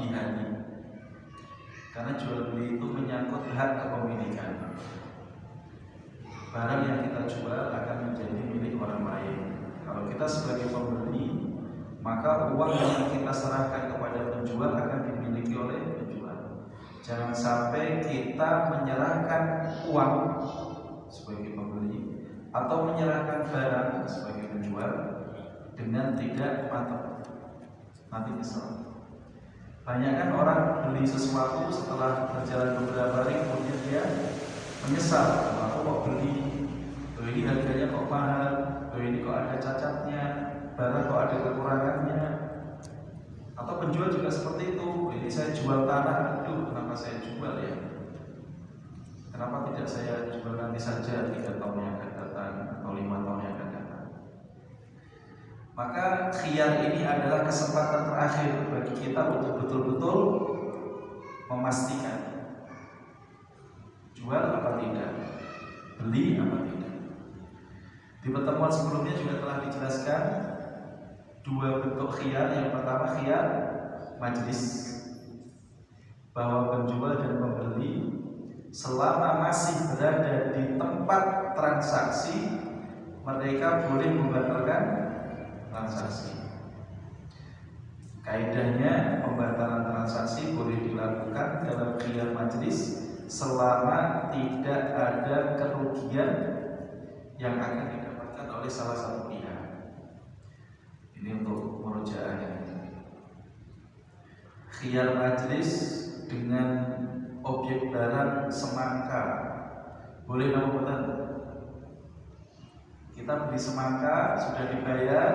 dihani. Karena jual beli itu menyangkut hak kepemilikan. Barang yang kita jual akan menjadi milik orang lain. Kalau kita sebagai pembeli, maka uang yang kita serahkan kepada penjual akan dimiliki oleh penjual. Jangan sampai kita menyerahkan uang sebagai pembeli atau menyerahkan barang sebagai penjual dengan tidak mantap. Nanti nyesel. Banyak kan orang beli sesuatu setelah berjalan beberapa hari kemudian dia menyesal. Aku kok beli, ini harganya kok mahal, ini kok ada cacatnya, barang kok ada kekurangannya. Atau penjual juga seperti itu. Ini saya jual tanah, aduh kenapa saya jual ya? Kenapa tidak saya jual nanti saja 3 tahun yang akan datang atau 5 tahun yang akan datang? Maka khiyar ini adalah kesempatan terakhir bagi kita untuk betul-betul memastikan jual apa tidak, beli apa tidak. Di pertemuan sebelumnya juga telah dijelaskan 2 bentuk khiyar. Yang pertama khiyar majlis, bahwa penjual dan pembeli selama masih berada di tempat transaksi mereka boleh membatalkan transaksi. Kaidahnya pembatalan transaksi boleh dilakukan dalam khiyar majlis selama tidak ada kerugian yang akan didapatkan oleh salah satu pihak. Ini untuk murojaahnya. Khiyar majlis dengan objek barang semangka boleh namun kita beli semangka sudah dibayar,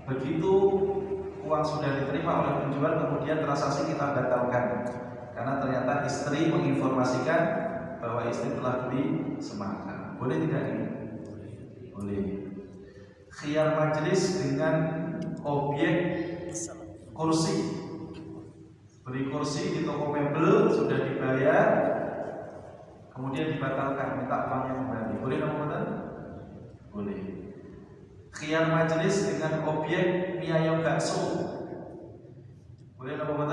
begitu uang sudah diterima oleh penjual kemudian transaksi kita batalkan karena ternyata istri menginformasikan bahwa istri telah beli semangka. Boleh tidak ini? Boleh. Khiyar majlis dengan objek kursi, beli kursi di toko mebel sudah dibayar kemudian dibatalkan, minta uangnya kembali. Boleh namun boleh. Khiyar majlis dengan objek mie ayam bakso boleh namun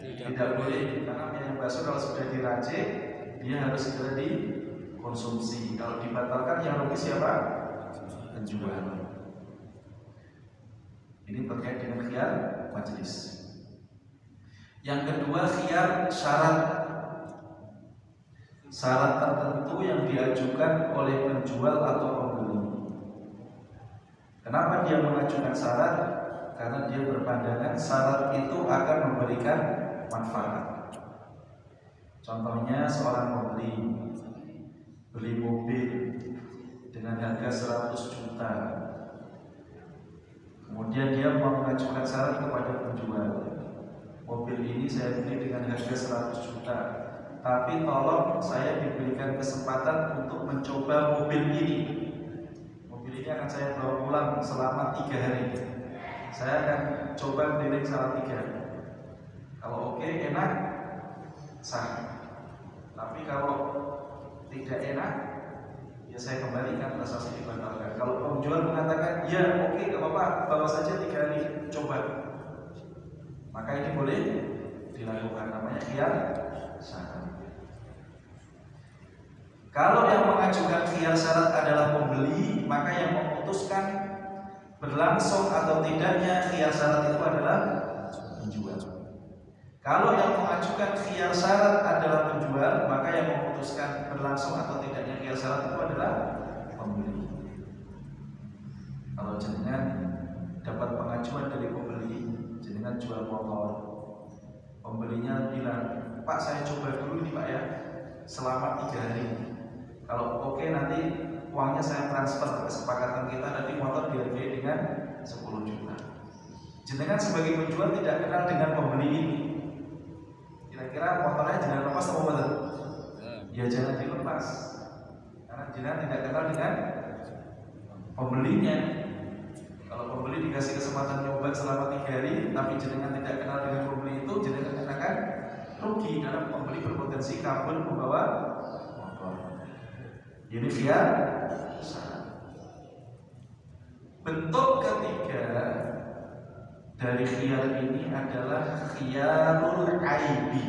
tidak boleh, karena mie ayam bakso kalau sudah diracik dia harus segera dikonsumsi. Kalau dibatalkan yang rugi siapa? Penjual. Ini terkait dengan khiyar majlis. Yang kedua khiyar syarat. Syarat tertentu yang diajukan oleh penjual atau pembeli. Kenapa dia mengajukan syarat? Karena dia berpandangan syarat itu akan memberikan manfaat. Contohnya seorang pembeli beli mobil dengan harga 100 juta. Kemudian dia mengajukan syarat kepada penjual. Mobil ini saya beli dengan harga 100 juta. Tapi tolong saya diberikan kesempatan untuk mencoba mobil ini. Mobil ini akan saya bawa pulang selama 3 hari. Saya akan coba keliling selama 3 hari. Kalau oke, enak, sah. Tapi kalau tidak enak, ya saya kembalikan, transaksi dibatalkan. Kalau penjual mengatakan, ya oke, gak apa-apa, bawa saja 3 hari, coba, maka ini boleh dilakukan, namanya khiyar syarat. Kalau yang mengajukan khiyar syarat adalah pembeli, maka yang memutuskan berlangsung atau tidaknya khiyar syarat itu adalah penjual. Kalau yang mengajukan khiyar syarat adalah penjual, maka yang memutuskan berlangsung atau tidaknya khiyar syarat itu adalah pembeli. Kalau jenengan dapat pengajuan dari pembeli, jenengan jual motor, pembelinya bilang, Pak saya coba dulu nih Pak ya, selama 3 hari. Kalau oke nanti uangnya saya transfer, kesepakatan kita nanti motor dihargai dengan 10 juta. Jenengan sebagai penjual tidak kenal dengan pembeli ini. Kira-kira motornya jangan lepas atau betul? Ya jangan dilepas, karena jenengan tidak kenal dengan pembelinya. Kalau pembeli dikasih kesempatan nyoba selama 3 hari, tapi jenengan tidak kenal dengan pembeli itu, jenengan akan rugi karena pembeli berpotensi kabur membawa motor. Ini khiyar syarat. Bentuk ketiga dari khiyar ini adalah aibi.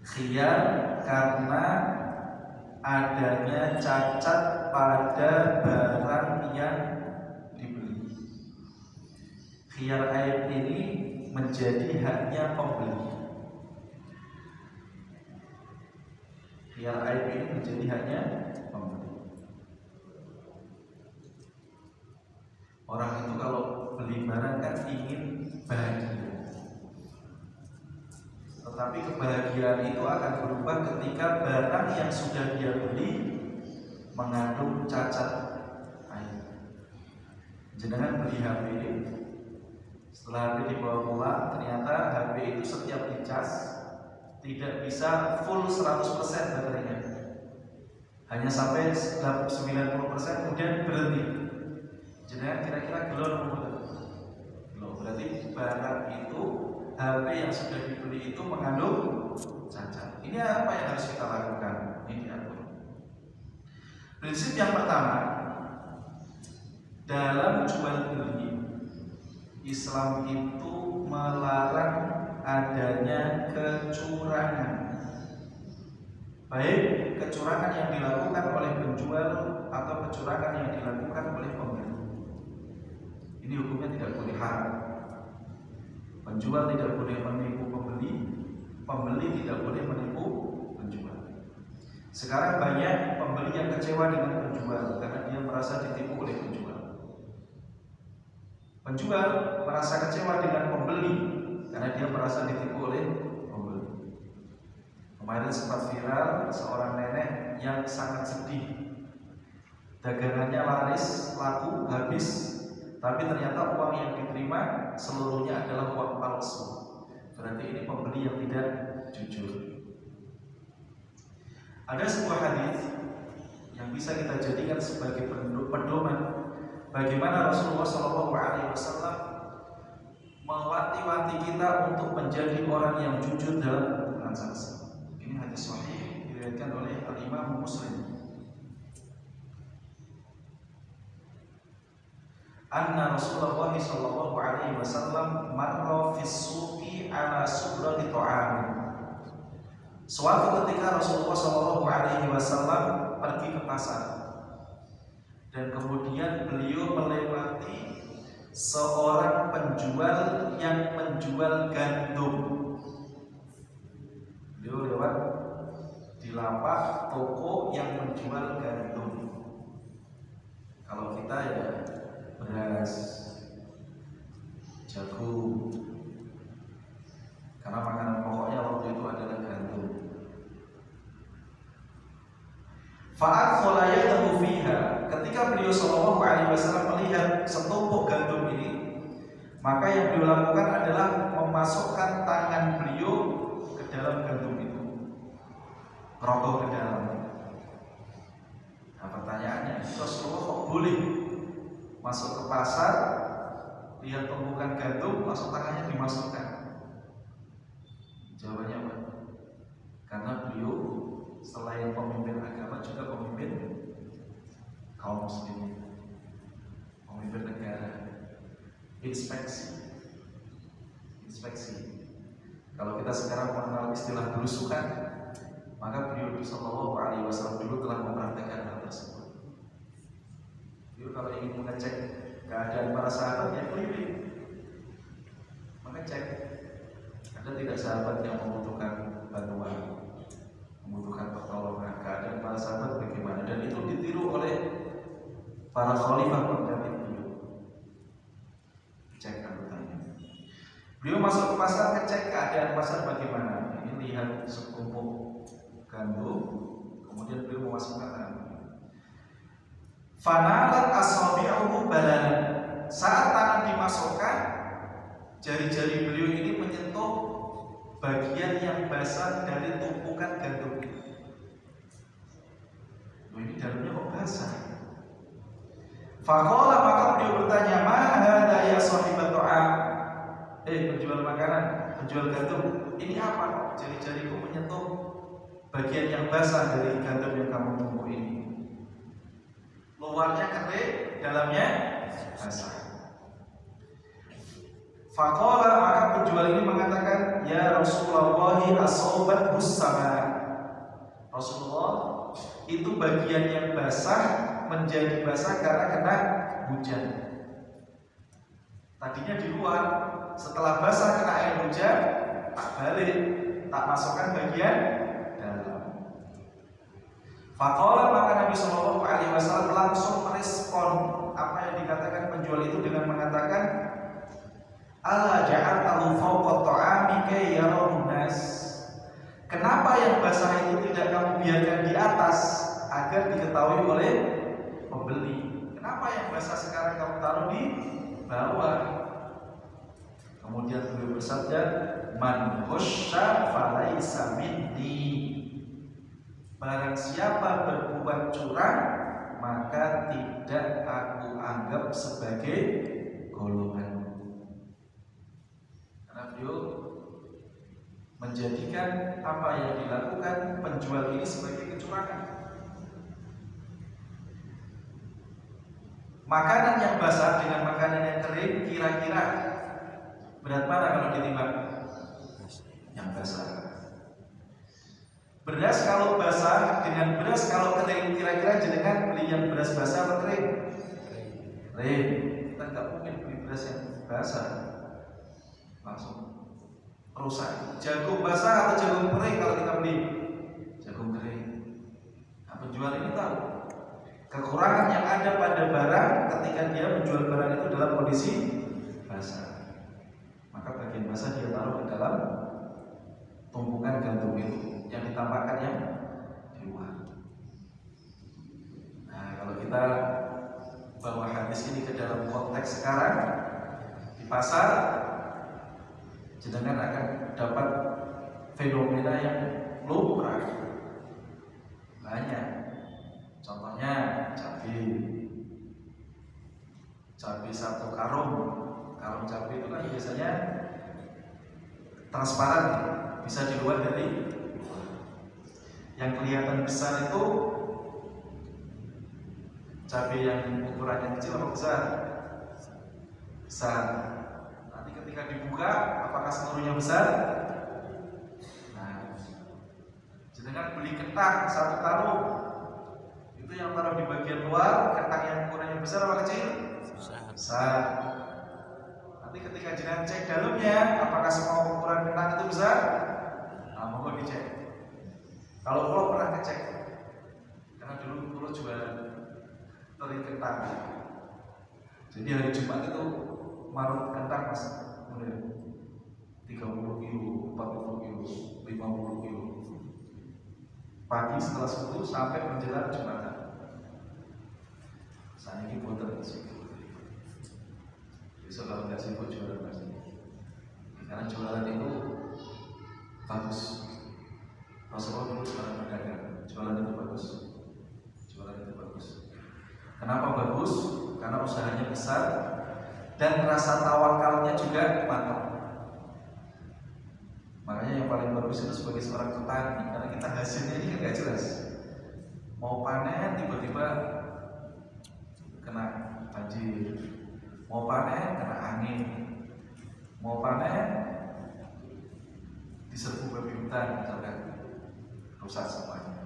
Khiyar karena adanya cacat pada barang yang dibeli. Khiyar aib ini menjadi haknya pembeli. Khiyar aib ini menjadi haknya pembeli. Orang itu kalau beli barang kan ingin bahagia, tetapi kebahagiaan itu akan berubah ketika barang yang sudah dia beli mengandung cacat aib. Jenengan beli HP, setelah HP dibawa pulang, ternyata HP itu setiap dicas tidak bisa full 100% baterainya, hanya sampai 90%, kemudian berhenti. Jenengan kira-kira gelo atau bukan? Gelo. Berarti barang itu, HP yang sudah dibeli itu mengandung cacat. Ini apa yang harus kita lakukan? Ini diatur. Prinsip yang pertama, dalam jual beli, Islam itu melarang adanya kecurangan. Baik kecurangan yang dilakukan oleh penjual atau kecurangan yang dilakukan oleh pembeli. Ini hukumnya tidak boleh haram. Penjual tidak boleh menipu pembeli, pembeli tidak boleh menipu penjual. Sekarang banyak pembeli yang kecewa dengan penjual karena dia merasa ditipu oleh penjual. Penjual merasa kecewa dengan pembeli karena dia merasa ditipu oleh pembeli. Kemarin sempat viral seorang nenek yang sangat sedih. Dagangannya laris, laku, habis, tapi ternyata uang yang diterima seluruhnya adalah uang palsu. Berarti ini pembeli yang tidak jujur. Ada sebuah hadis yang bisa kita jadikan sebagai pedoman bagaimana Rasulullah SAW mewanti-wanti kita untuk menjadi orang yang jujur dalam transaksi. Ini hadis sahih diriwayatkan oleh Al-Imam Muslim. Anna Rasulullah SAW marra fis suqi ala subrati ta'am. Suatu ketika Rasulullah SAW pergi ke pasar dan kemudian beliau melewati seorang penjual yang menjual gandum. Beliau lewat di lapak toko yang menjual gandum. Kalau kita ya beras, jagung, karena makanan pokoknya waktu itu adalah gandum. Fa'adkhala yadahu fiha. Ketika beliau SAW melihat setumpuk gandum ini, maka yang beliau lakukan adalah memasukkan tangan beliau ke dalam gandum itu, merogoh ke dalam. Nah pertanyaannya, Rasulullah kok boleh masuk ke pasar, lihat tumpukan gandum, langsung tangannya dimasukkan? Jawabannya apa? Karena beliau selain pemimpin agama juga pemimpin kaum muslimin, pemimpin negara. Inspeksi. Kalau kita sekarang mengenal istilah belusukan, maka beliau SAW dulu telah mempraktekkan hal tersebut. Kalau ingin mengecek keadaan para sahabat, ya keliling mengecek ada tidak sahabat yang membutuhkan bantuan, membutuhkan pertolongan, keadaan para sahabat bagaimana, dan itu ditiru oleh para khalifah pengganti beliau. Cek anggotanya. Beliau masuk ke pasar, ngecek keadaan pasar bagaimana. Ini lihat setumpuk gandum, kemudian beliau memasukkan tangan. Fanalat asabi'uhu balalan. Saat tangan dimasukkan, jari-jari beliau ini menyentuh bagian yang basah dari tumpukan gandum itu. Ini dalamnya kok basah? Faqala, maka beliau bertanya, "Ma hadza ya sahibat ta'am?" Penjual makanan, penjual gandum, ini apa kok jari-jariku menyentuh bagian yang basah dari gandum yang kamu tumpuk ini? Luarnya kering, dalamnya basah. Faqala, maka penjual penjual ini mengatakan, ya Rasulullah asobat busama. Rasulullah, itu bagian yang basah menjadi basah karena kena hujan. Tadinya di luar, setelah basah kena air hujan, tak balik, tak masukkan bagian dalam. Faqala, maka Nabi Shallallahu Alaihi Wasallam langsung merespon apa yang dikatakan penjual itu dengan mengatakan, ala ja'altahu fawqa ta'ami kay yarahun nas. Kenapa yang basah itu tidak kamu biarkan di atas agar diketahui oleh pembeli? Kenapa yang basah sekarang kamu taruh di bawah? Kemudian beliau bersabda, man khusya falaysa minni. Barang siapa berbuat curang, maka tidak aku anggap sebagai golongan. Karena beliau menjadikan apa yang dilakukan penjual ini sebagai kecurangan. Makanan yang basah dengan makanan yang kering, kira-kira berat mana kalau ditimbang? Yang basah. Beras kalau basah dengan beras kalau kering, kira-kira jenengan beli yang beras basah atau kering? Kering. Kita nggak mungkin beli beras yang basah langsung rusak. Jagung basah atau jagung kering kalau kita beli? Jagung kering. Nah, penjual ini tahu kekurangan yang ada pada barang ketika dia menjual barang itu dalam kondisi basah. Maka bagian basah dia taruh di dalam tumpukan gantung itu yang ditampakkan yang di luar. Nah, kalau kita bawa hadis ini ke dalam konteks sekarang di pasar, jenengan akan dapat fenomena yang lumrah banyak. Contohnya cabai satu karung cabai itu kan biasanya transparan, bisa di luar dari. Yang kelihatan besar itu cabai yang ukurannya kecil atau besar? Besar. Nanti ketika dibuka, apakah seluruhnya besar? Nah, jenengan beli kentang satu karung, itu yang taruh di bagian luar, kentang yang ukurannya besar atau kecil? Besar. Nanti ketika jenengan cek dalamnya, apakah semua ukuran kentang itu besar? Nah, mohon dicek. Kalau Pulau pernah ngecek, karena dulu Pulau jualan teri kentang. Jadi hari Jumat itu marut kentang mas, mulai 30 kilo, 40 kilo, 50 kilo. Pagi setelah subuh sampai menjelang Jumatan. Saat ini boten sibuk. Besok kalau nggak sibuk jualan mas. Karena jualan itu bagus. Rasulullah dulu seorang pedagang, jualan itu bagus. Kenapa bagus? Karena usahanya besar dan rasa tawakalnya juga mantap. Makanya yang paling bagus itu sebagai seorang petani, karena kita hasilnya ini kan nggak jelas. Mau panen tiba-tiba kena banjir, mau panen kena angin, mau panen diserbu babi hutan misalkan. Rusak semuanya.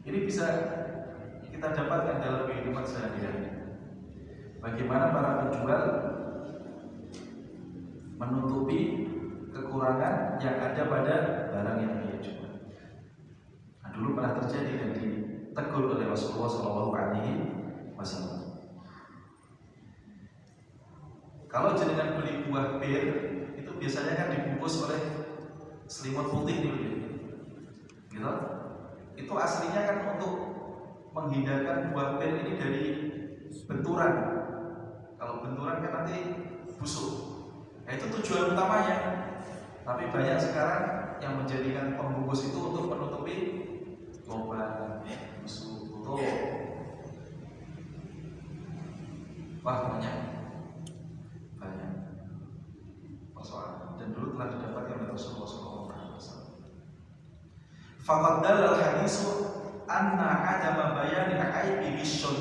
Ini bisa kita dapatkan dalam kehidupan sehari-hari. Bagaimana para penjual menutupi kekurangan yang ada pada barang yang dia jual. Nah, dulu pernah terjadi dan ditegur oleh Rasulullah SAW. Kalau jenengan beli buah pir, itu biasanya kan dibungkus oleh selimut putih nih, gitu. Itu aslinya kan untuk menghindarkan buah pir ini dari benturan. Kalau benturan kan nanti busuk. Nah, itu tujuan utamanya. Tapi banyak sekarang yang menjadikan pembungkus itu untuk menutupi lubang, busuk, tutup. Wah, banyak persoalan. Dan dulu telah didapatkan oleh Rasulullah SAW. Faqad dalal hadisu anna adama bayani aibi bisyun.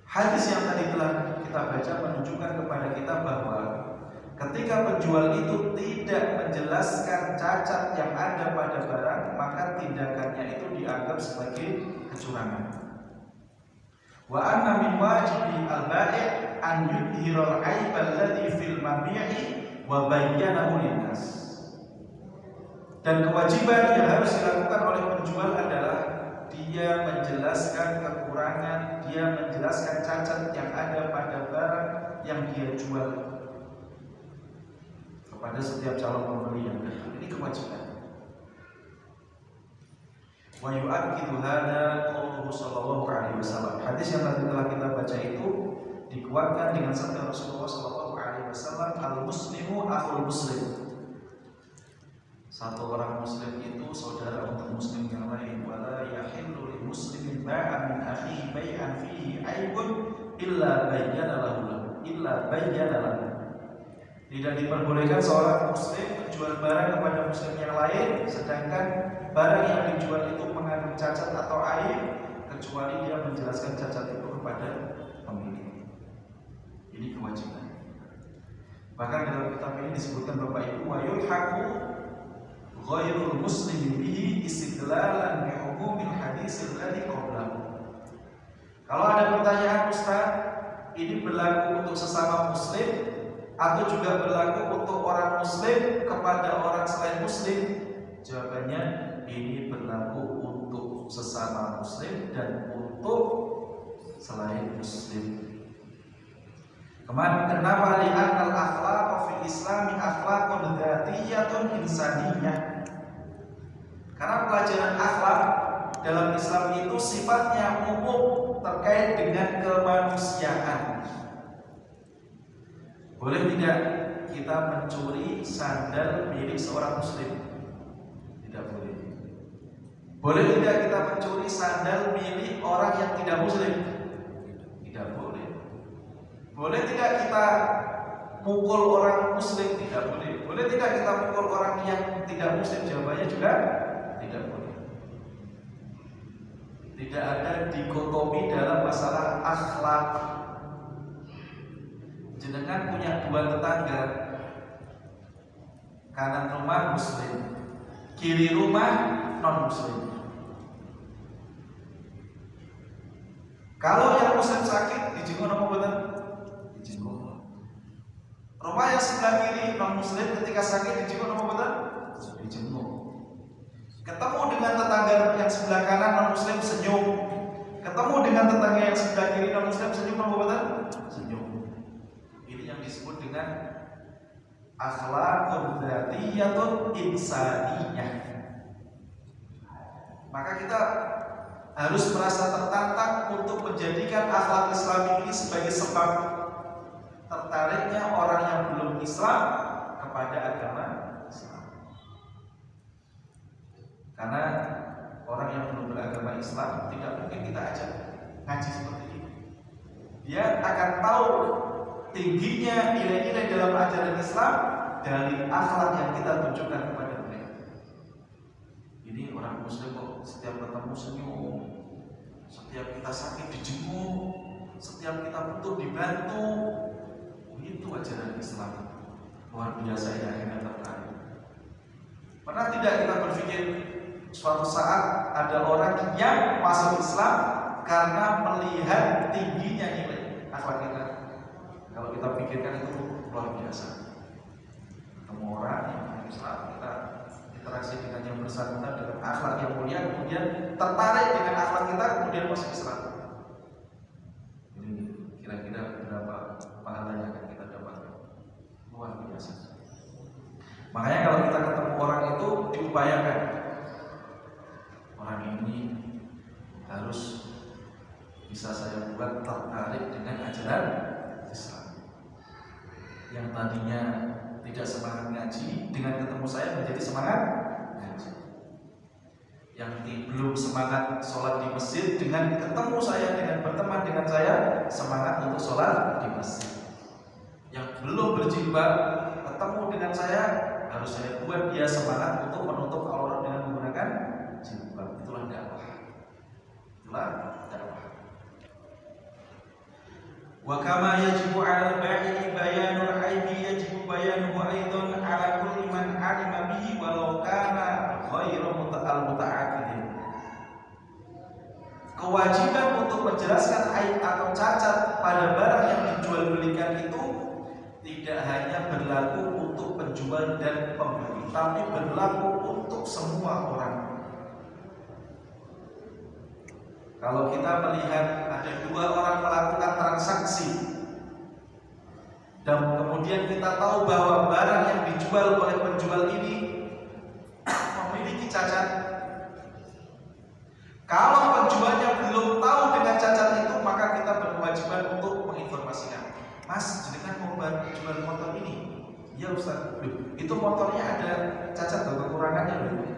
Hadis yang tadi telah kita baca menunjukkan kepada kita bahwa ketika penjual itu tidak menjelaskan cacat yang ada pada barang, maka tindakannya itu dianggap sebagai kecurangan. Wa anna min wajibi al-bai' an yudhira al-'aib alladhi fil mabi'i wa bayyanahu lin-nas. Dan kewajiban yang harus dilakukan oleh penjual adalah dia menjelaskan kekurangan, dia menjelaskan cacat yang ada pada barang yang dia jual kepada setiap calon pembeli yang datang. Ini kewajiban. Wa yu'akkidu hadza qauluhu sallallahu alaihi wasallam. Hadis yang tadi telah kita baca itu dikuatkan dengan sabda Rasulullah sallallahu alaihi wasallam, al-muslimu akhul muslim. Satu orang muslim itu saudara untuk muslim yang lain. Wala yahillu lil muslimin ba'a min akhihi bai'an fihi aibun illa bayyana lahu. Tidak diperbolehkan seorang muslim menjual barang kepada muslim yang lain sedangkan barang yang dijual itu mengandung cacat atau aib, kecuali dia menjelaskan cacat itu kepada pemilik. Ini kewajiban. Bahkan dalam kitab ini disebutkan Bapak Ibu, wa yulhaqu ghairul muslim bihi istidlalan bi humumil hadis alladhi qablahu. Kalau ada pertanyaan, Ustaz, ini berlaku untuk sesama muslim atau juga berlaku untuk orang muslim kepada orang selain muslim? Jawabannya, ini berlaku untuk sesama muslim dan untuk selain muslim. Kenapa? Li'annal akhlaq fil islami akhlaqun dzatiyyatun insaniyah. Karena pelajaran akhlak dalam Islam itu sifatnya umum terkait dengan kemanusiaan. Boleh tidak kita mencuri sandal milik seorang muslim? Tidak boleh. Boleh tidak kita mencuri sandal milik orang yang tidak muslim? Tidak boleh. Boleh tidak kita mukul orang muslim? Tidak boleh. Boleh tidak kita mukul orang yang tidak muslim? Jawabannya juga tidak boleh. Tidak ada dikotomi dalam masalah akhlak. Jenengan punya dua tetangga, kanan rumah muslim, kiri rumah non muslim. Kalau yang muslim sakit, dijenguk apa betul? Dijenguk. Rumah yang sebelah kiri non muslim ketika sakit dijenguk apa betul? Dijenguk. Ketemu dengan tetangga yang sebelah kanan non muslim, senyum. Ketemu dengan tetangga yang sebelah kiri non muslim, senyum apa betul? Senyum. Ini yang disebut dengan akhlaqun dzatiyyatun insaniyah. Maka kita harus merasa tertantang untuk menjadikan akhlak Islami ini sebagai sebab tertariknya orang yang belum Islam kepada agama Islam. Karena orang yang belum beragama Islam tidak mungkin kita ajak ngaji seperti ini. Dia akan tahu tingginya nilai-nilai dalam ajaran Islam dari akhlak yang kita tunjukkan kepada mereka. Ini orang muslim kok setiap ketemu senyum, setiap kita sakit dijenguk, setiap kita butuh dibantu. Itu ajaran Islam. Luar biasa ya, akhirnya tertarik. Pernah tidak kita berpikir suatu saat ada orang yang masuk Islam karena melihat tingginya nilai akhlak kita? Kalau kita pikirkan itu luar biasa. Ketemu orang yang Islam, kita interaksi dengan yang bersangkutan dengan akhlak yang mulia, kemudian tertarik dengan akhlak kita, kemudian masuk Islam. Ini kira-kira berapa pahala yang akan kita dapatkan? Luar biasa. Makanya kalau kita ketemu orang itu diupayakan, orang ini harus bisa saya buat tertarik dengan ajaran Islam. Yang tadinya tidak semangat ngaji, dengan ketemu saya menjadi semangat ngaji. Yang belum semangat sholat di masjid, dengan ketemu saya, dengan berteman dengan saya, semangat untuk sholat di masjid. Yang belum berjilbab, ketemu dengan saya, harus saya buat dia semangat untuk menutup aurat dengan menggunakan jilbab. Itulah dakwah. Itulah dakwah. Wa kama yajibu 'alal ba'i bayanul 'aibi yajibu bayanuhu aidan 'ala kulli man 'alima bihi walau kana ghairu muta'aqqidin. Kewajiban untuk menjelaskan aib atau cacat pada barang yang dijual belikan itu tidak hanya berlaku untuk penjual dan pembeli, tapi berlaku untuk semua orang. Kalau kita melihat ada dua orang melakukan transaksi dan kemudian kita tahu bahwa barang yang dijual oleh penjual ini memiliki cacat, kalau penjualnya belum tahu dengan cacat itu, maka kita berkewajiban untuk menginformasikan. Mas, jenengan mau jual motor ini? Iya Ustaz. Itu motornya ada cacat atau kekurangannya loh.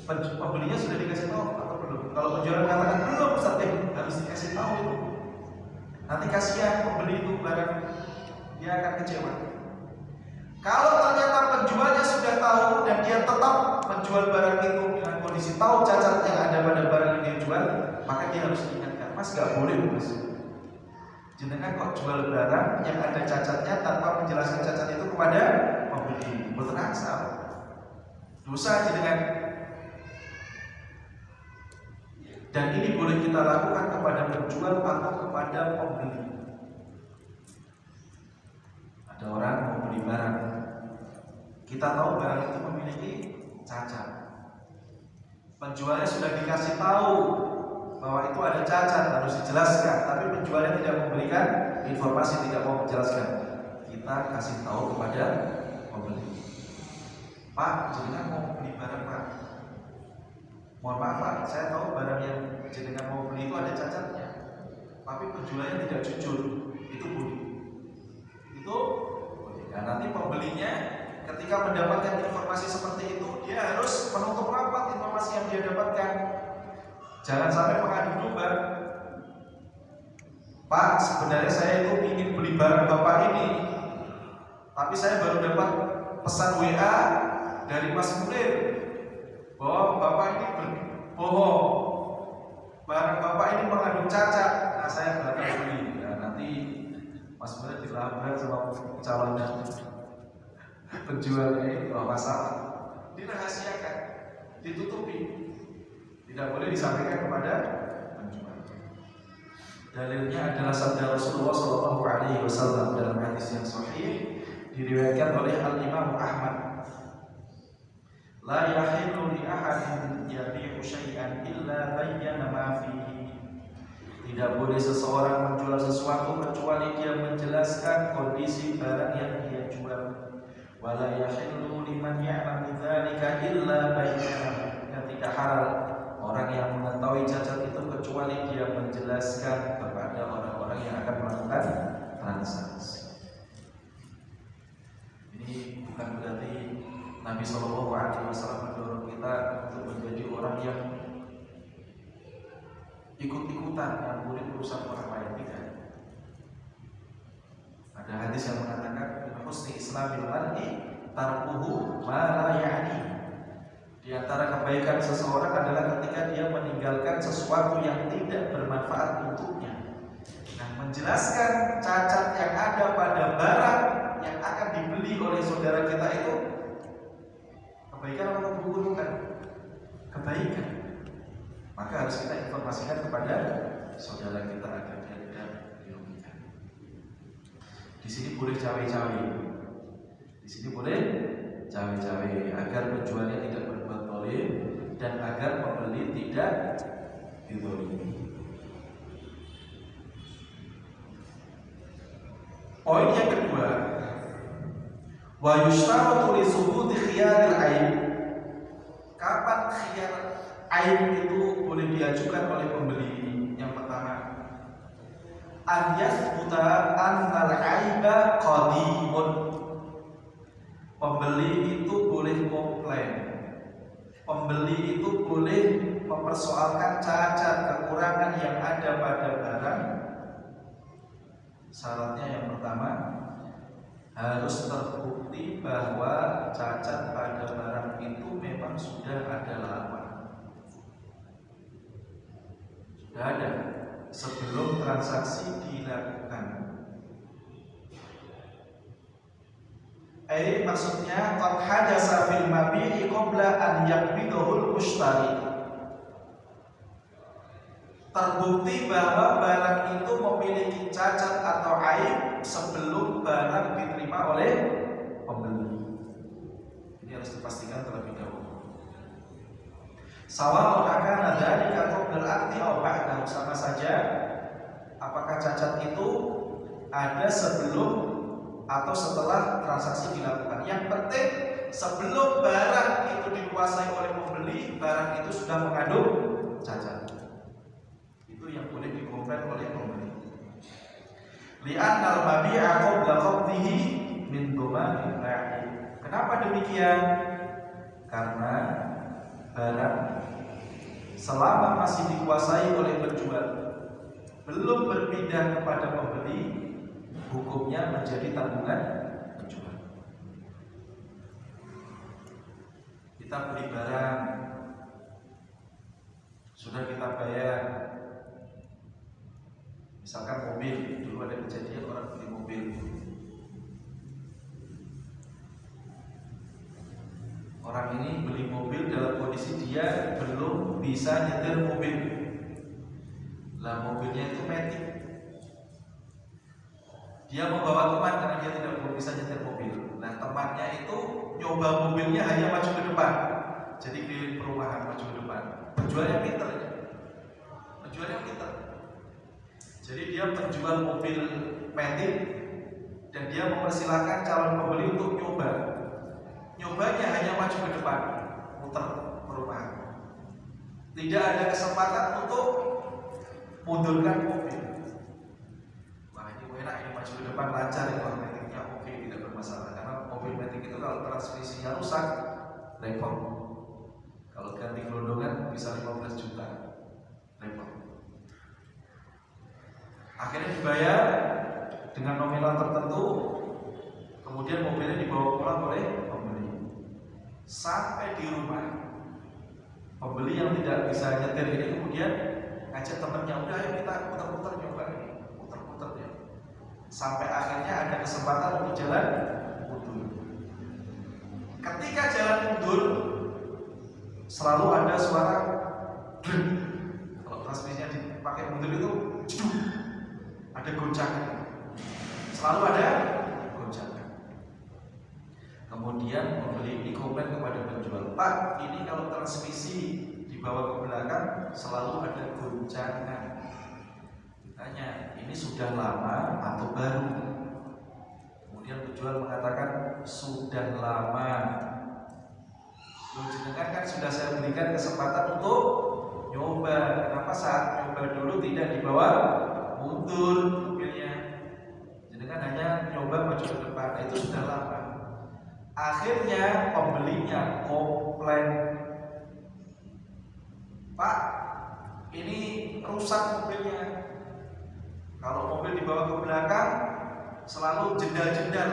Pembelinya sudah dikasih tahu atau belum? Kalau penjual mengatakan belum Ustaz, harus dikasih tahu itu. Nanti kasihan pembeli itu barang, dia akan kecewa. Kalau ternyata penjualnya sudah tahu dan dia tetap menjual barang itu dengan kondisi tahu cacat yang ada pada barang yang dia jual, maka dia harus diingatkan, Mas, gak boleh Mas. Jenengan kok jual barang yang ada cacatnya tanpa menjelaskan cacat itu kepada pembeli, betul asal. Dosa jenengan. Dan ini boleh kita lakukan kepada penjual atau kepada pembeli. Ada orang mau beli barang, kita tahu barang itu memiliki cacat. Penjualnya sudah dikasih tahu bahwa itu ada cacat, harus dijelaskan, tapi penjualnya tidak memberikan informasi, tidak mau menjelaskan. Kita kasih tahu kepada pembeli, Pak, jenengan mau beli barang Pak, mohon maaf Pak, saya tahu barang yang jenengan mau beli itu ada cacatnya, tapi penjualnya tidak jujur. Itu boleh. Itu boleh. Nah, nanti pembelinya ketika mendapatkan informasi seperti itu, dia harus menutup rapat informasi yang dia dapatkan. Jangan sampai mengadu domba. Pak, sebenarnya saya itu ingin beli barang Bapak ini, tapi saya baru dapat pesan WA dari Mas Munir bahwa Bapak ini berbohong, barang Bapak ini mengandung cacat. Nah, saya bakal beli. Nah, nanti Mas Munir dilabrak sama calon penjualnya, masalah. Dirahasiakan, ditutupi. Tidak boleh disampaikan kepada penjual. Dalilnya adalah sabda Rasulullah SAW dalam hadis yang sahih diriwayatkan oleh Al-Imam Ahmad. La yahillu li ahadin yabi'u syai'an illa bayyana ma fihi. Tidak boleh seseorang menjual sesuatu kecuali dia menjelaskan kondisi barang yang dia jual. Wala yahillu liman ya'lamu dzalika illa bayyana. Tidak halal orang yang mengetahui cacat itu kecuali dia menjelaskan kepada orang-orang yang akan melakukan transaksi. Ini bukan berarti Nabi SAW mendorong kita untuk menjadi orang yang ikut-ikutan yang boleh urusan orang lain, tidak. Ada hadis yang mengatakan husni islamil mar'i tarkuhu ma la ya'ni. Di antara kebaikan seseorang adalah ketika dia meninggalkan sesuatu yang tidak bermanfaat untuknya. Nah, menjelaskan cacat yang ada pada barang yang akan dibeli oleh saudara kita itu kebaikan atau keburukan? Kebaikan. Maka harus kita informasikan kepada saudara kita agar dia tidak dirugikan. Di sini boleh cawe-cawe. Di sini boleh cawe-cawe agar penjualnya tidak berbuat zalim dan agar pembeli tidak dizalimi. Poin yang kedua, wa yushtaratu li subuti khiyaril aib. Kapan khiyar aib itu boleh diajukan oleh pembeli? Yang pertama, an yathbuta annal aiba qadimun. Pembeli itu boleh komplain. Pembeli itu boleh mempersoalkan cacat kekurangan yang ada pada barang. Syaratnya yang pertama, harus terbukti bahwa cacat pada barang itu memang sudah ada lawan. Sudah ada sebelum transaksi dilakukan. maksudnya qad hadasa fil mabi'i qabla an yaqbidahul mushtari. Terbukti bahwa barang itu memiliki cacat atau aib sebelum barang diterima oleh pembeli. Ini harus dipastikan terlebih dahulu. Sawa'un akana dzalika qabla al-'aqdi aw ba'dahu, sama saja apakah cacat itu ada sebelum atau setelah transaksi dilakukan. Yang penting sebelum barang itu dikuasai oleh pembeli, barang itu sudah mengandung cacat. Itu yang boleh dikomplain oleh pembeli. Li'annal mabi'a qabla qabdihi min dhamanil ba'i. Kenapa demikian? Karena barang selama masih dikuasai oleh penjual, belum berpindah kepada pembeli, hukumnya menjadi tanggungan penjual. Kita beli barang, sudah kita bayar. Misalkan mobil, dulu ada kejadian orang beli mobil. Orang ini beli mobil dalam kondisi dia belum bisa nyetir mobil. Lah mobilnya itu matic. Dia membawa teman karena dia tidak bisa nyetir mobil. Nah temannya itu nyoba mobilnya hanya maju ke depan, jadi keliling perumahan maju ke depan. Penjualnya pinter ya. Penjualnya pinter. Jadi dia menjual mobil matic dan dia mempersilahkan calon pembeli untuk nyoba. Nyobanya hanya maju ke depan, muter perumahan. Tidak ada kesempatan untuk mundurkan mobil. Enak ini maju ke depan lancar ya, kalau metiknya oke, tidak bermasalah. Karena mobil metik itu kalau transmisinya rusak repot. Kalau ganti gelondongan bisa 15 juta, repot. Akhirnya dibayar dengan nominal tertentu, kemudian mobilnya dibawa pulang oleh pembeli. Sampai di rumah, pembeli yang tidak bisa nyetir ini kemudian ngajak temannya, udah ayo kita putar-putar nyoba ini. Sampai akhirnya ada kesempatan untuk jalan mundur. Ketika jalan mundur, selalu ada suara kalau transmisinya dipakai mundur itu ada goncangan. Selalu ada goncangan. Kemudian pembeli ini komplain kepada penjual, Pak, ini kalau transmisi dibawa ke belakang selalu ada goncangan. Tanya, ini sudah lama atau baru? Kemudian penjual mengatakan sudah lama. Jenengan kan sudah saya berikan kesempatan untuk nyoba. Kenapa saat nyoba dulu tidak dibawa mundur mobilnya? Jenengan hanya nyoba maju ke depan, itu sudah lama. Akhirnya pembelinya komplain, Pak, ini rusak mobilnya. Kalau mobil dibawa ke belakang selalu jendal-jendal.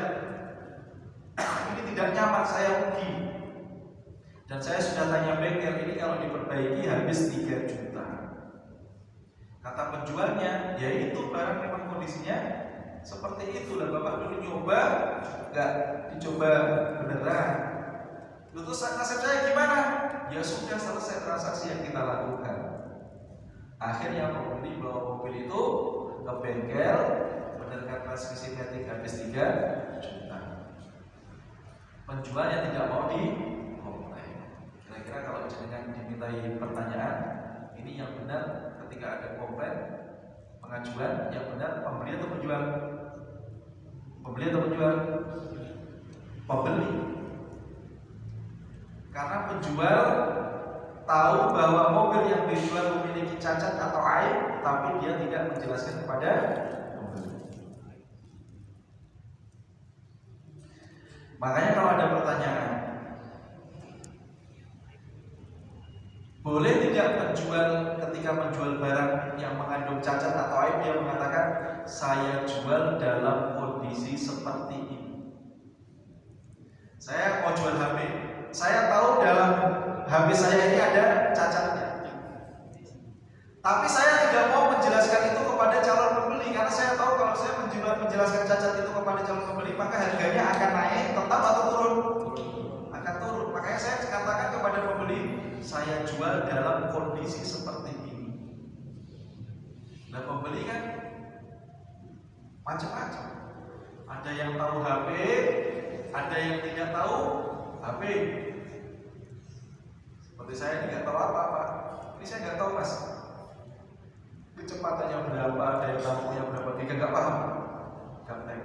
Ini tidak nyaman, saya rugi. Dan saya sudah tanya bengkel, ini kalau diperbaiki habis 3 juta. Kata penjualnya, ya itu barang memang kondisinya seperti itu. Dan Bapak dulu nyoba, enggak dicoba beneran. Terus nasib saya gimana? Ya sudah, selesai transaksi yang kita lakukan. Akhirnya pembeli bawa mobil itu ke bengkel, benarkan transmisi matic habis 3 juta. Penjualnya tidak mau dikomplain. Kira-kira kalau jenengan dimintai pertanyaan, ini yang benar ketika ada komplain pengajuan, yang benar pembeli atau penjual? Pembeli atau penjual? Pembeli. Karena penjual tahu bahwa mobil yang dijual memiliki cacat atau aib, tapi dia tidak menjelaskan kepada pembeli. Makanya kalau ada pertanyaan, boleh tidak penjual ketika menjual barang yang mengandung cacat atau aib, dia mengatakan saya jual dalam kondisi seperti ini. Saya mau jual HP, saya tahu dalam HP saya ini ada cacatnya, tapi saya tidak mau menjelaskan itu kepada calon pembeli karena saya tahu kalau saya menjual menjelaskan cacat itu kepada calon pembeli, maka harganya akan naik tetap atau turun? Akan turun. Makanya saya katakan kepada pembeli, saya jual dalam kondisi seperti ini. Nah, pembeli kan macam-macam. Ada yang tahu HP, ada yang tidak tahu HP. Seperti saya tidak tahu apa-apa. Ini saya nggak tahu mas, kecepatannya berapa, daya tampungnya berapa, dia nggak paham. Gaptek.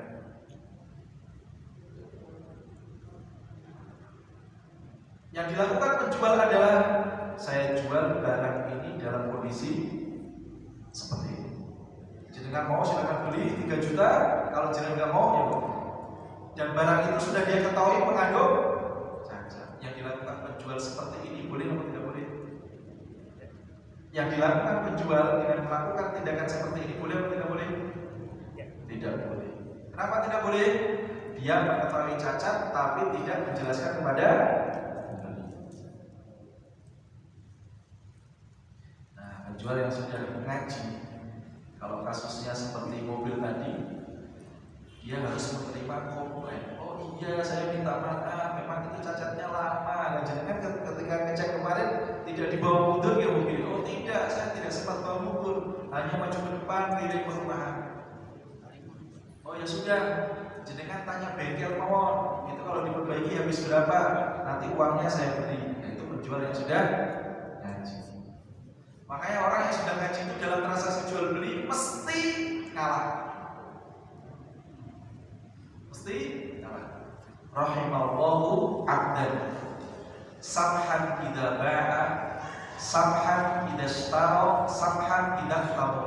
Yang dilakukan penjual adalah saya jual barang ini dalam kondisi seperti ini. Jenengan mau silakan beli 3 juta, kalau jenengan nggak mau ya boleh. Dan barang itu sudah dia ketahui mengandung cacat. Yang dilakukan penjual seperti ini boleh atau tidak boleh? Yang dilakukan penjual dengan melakukan tindakan seperti ini boleh atau tidak boleh? Tidak boleh. Kenapa tidak boleh? Dia mengetahui cacat tapi tidak menjelaskan kepada pembeli. Nah, penjual yang sudah mengaji, kalau kasusnya seperti mobil tadi, dia harus menerima komplain. Oh iya, saya minta maaf, memang itu cacatnya lama. Dan jangan ketika ngecek kemarin tidak dibawa mundur ya mobil. Oh tidak, saya tidak sempat bawa mundur, hanya maju ke depan keliling perumahan. Oh ya sudah, jenengan tanya bengkel mawon, itu kalau diperbaiki habis berapa? Nanti uangnya saya beri. Nah, itu penjual yang sudah ngaji. Makanya orang yang sudah ngaji itu dalam transaksi jual beli mesti kalah. Mesti kalah. Rahimallahu abdan samhan idza ba'a, samhan idza ishtara, samhan idza ihtara.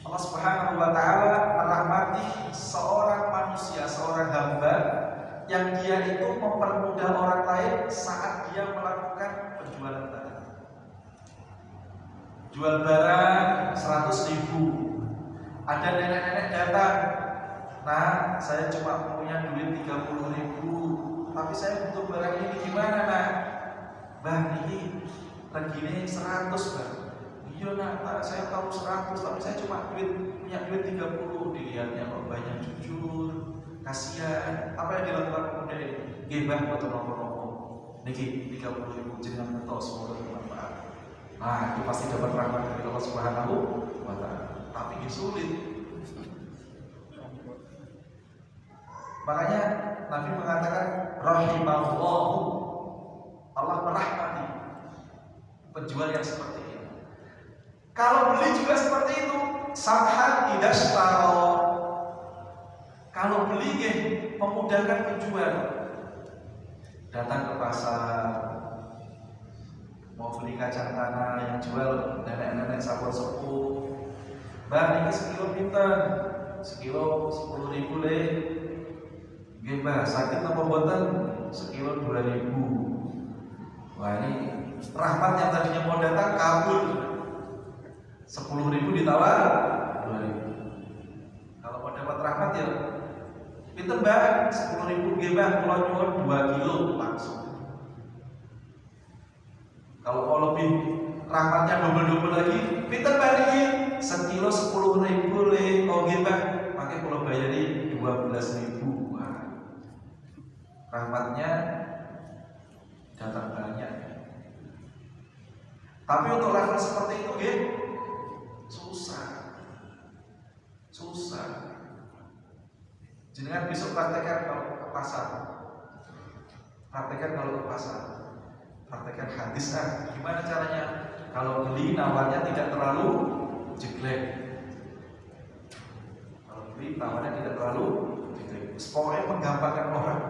Allah Subhanahu wa taala merahmati seorang manusia, seorang hamba yang dia itu mempermudah orang lain saat dia melakukan penjualan barang. Jual barang 100.000. Ada nenek-nenek datang. Nah, saya cuma punya duit 30.000, tapi saya butuh barang ini gimana, Nak? Bang, ini regine 100, Bang. Iya nak, saya tahu 100, tapi saya cuma punya duit 30. Dilihatnya kok banyak, jujur, kasihan. Apa yang dilakukan pemuda ini? Gebang atau nopo-nopo. Niki 30.000 jenengan ngetos, semoga bermanfaat. Nah, itu pasti dapat rahmat dari Allah Subhanahu wa taala. Tapi ini sulit. Makanya Nabi mengatakan rahimallahu, Allah merahmati penjual yang seperti ini. Kalau beli juga seperti itu, samhan idza ishtara. Kalau beli memudahkan penjual. Datang ke pasar, mau beli kacang tanah yang jual nenek-nenek sabun sepuh. Bang, ini sekilo pinten? Sekilo 10.000 le. Nggih, Mbah, sakit apa mboten? Sekilo 2.000. Wah, ini rahmat yang tadinya mau datang kabur. 10.000 ditawar 2.000. Kalau mau dapat rahmat ya pinten Mbah, 10.000 nggih Mbah, kula nyuwun 2 kilo langsung. Kalau mau lebih rahmatnya double-double lagi, pinten Mbah niki? Sekilo 10.000 le. Oh nggih Mbah, pakai kula bayari 12.000. Wah. Rahmatnya datang banyak. Tapi untuk level seperti itu nggih susah. Jenengan besok praktekkan kalau ke pasar. Praktekkan hadis gimana caranya? Kalau beli nawarnya tidak terlalu jelek. Pokoknya menggampangkan orang.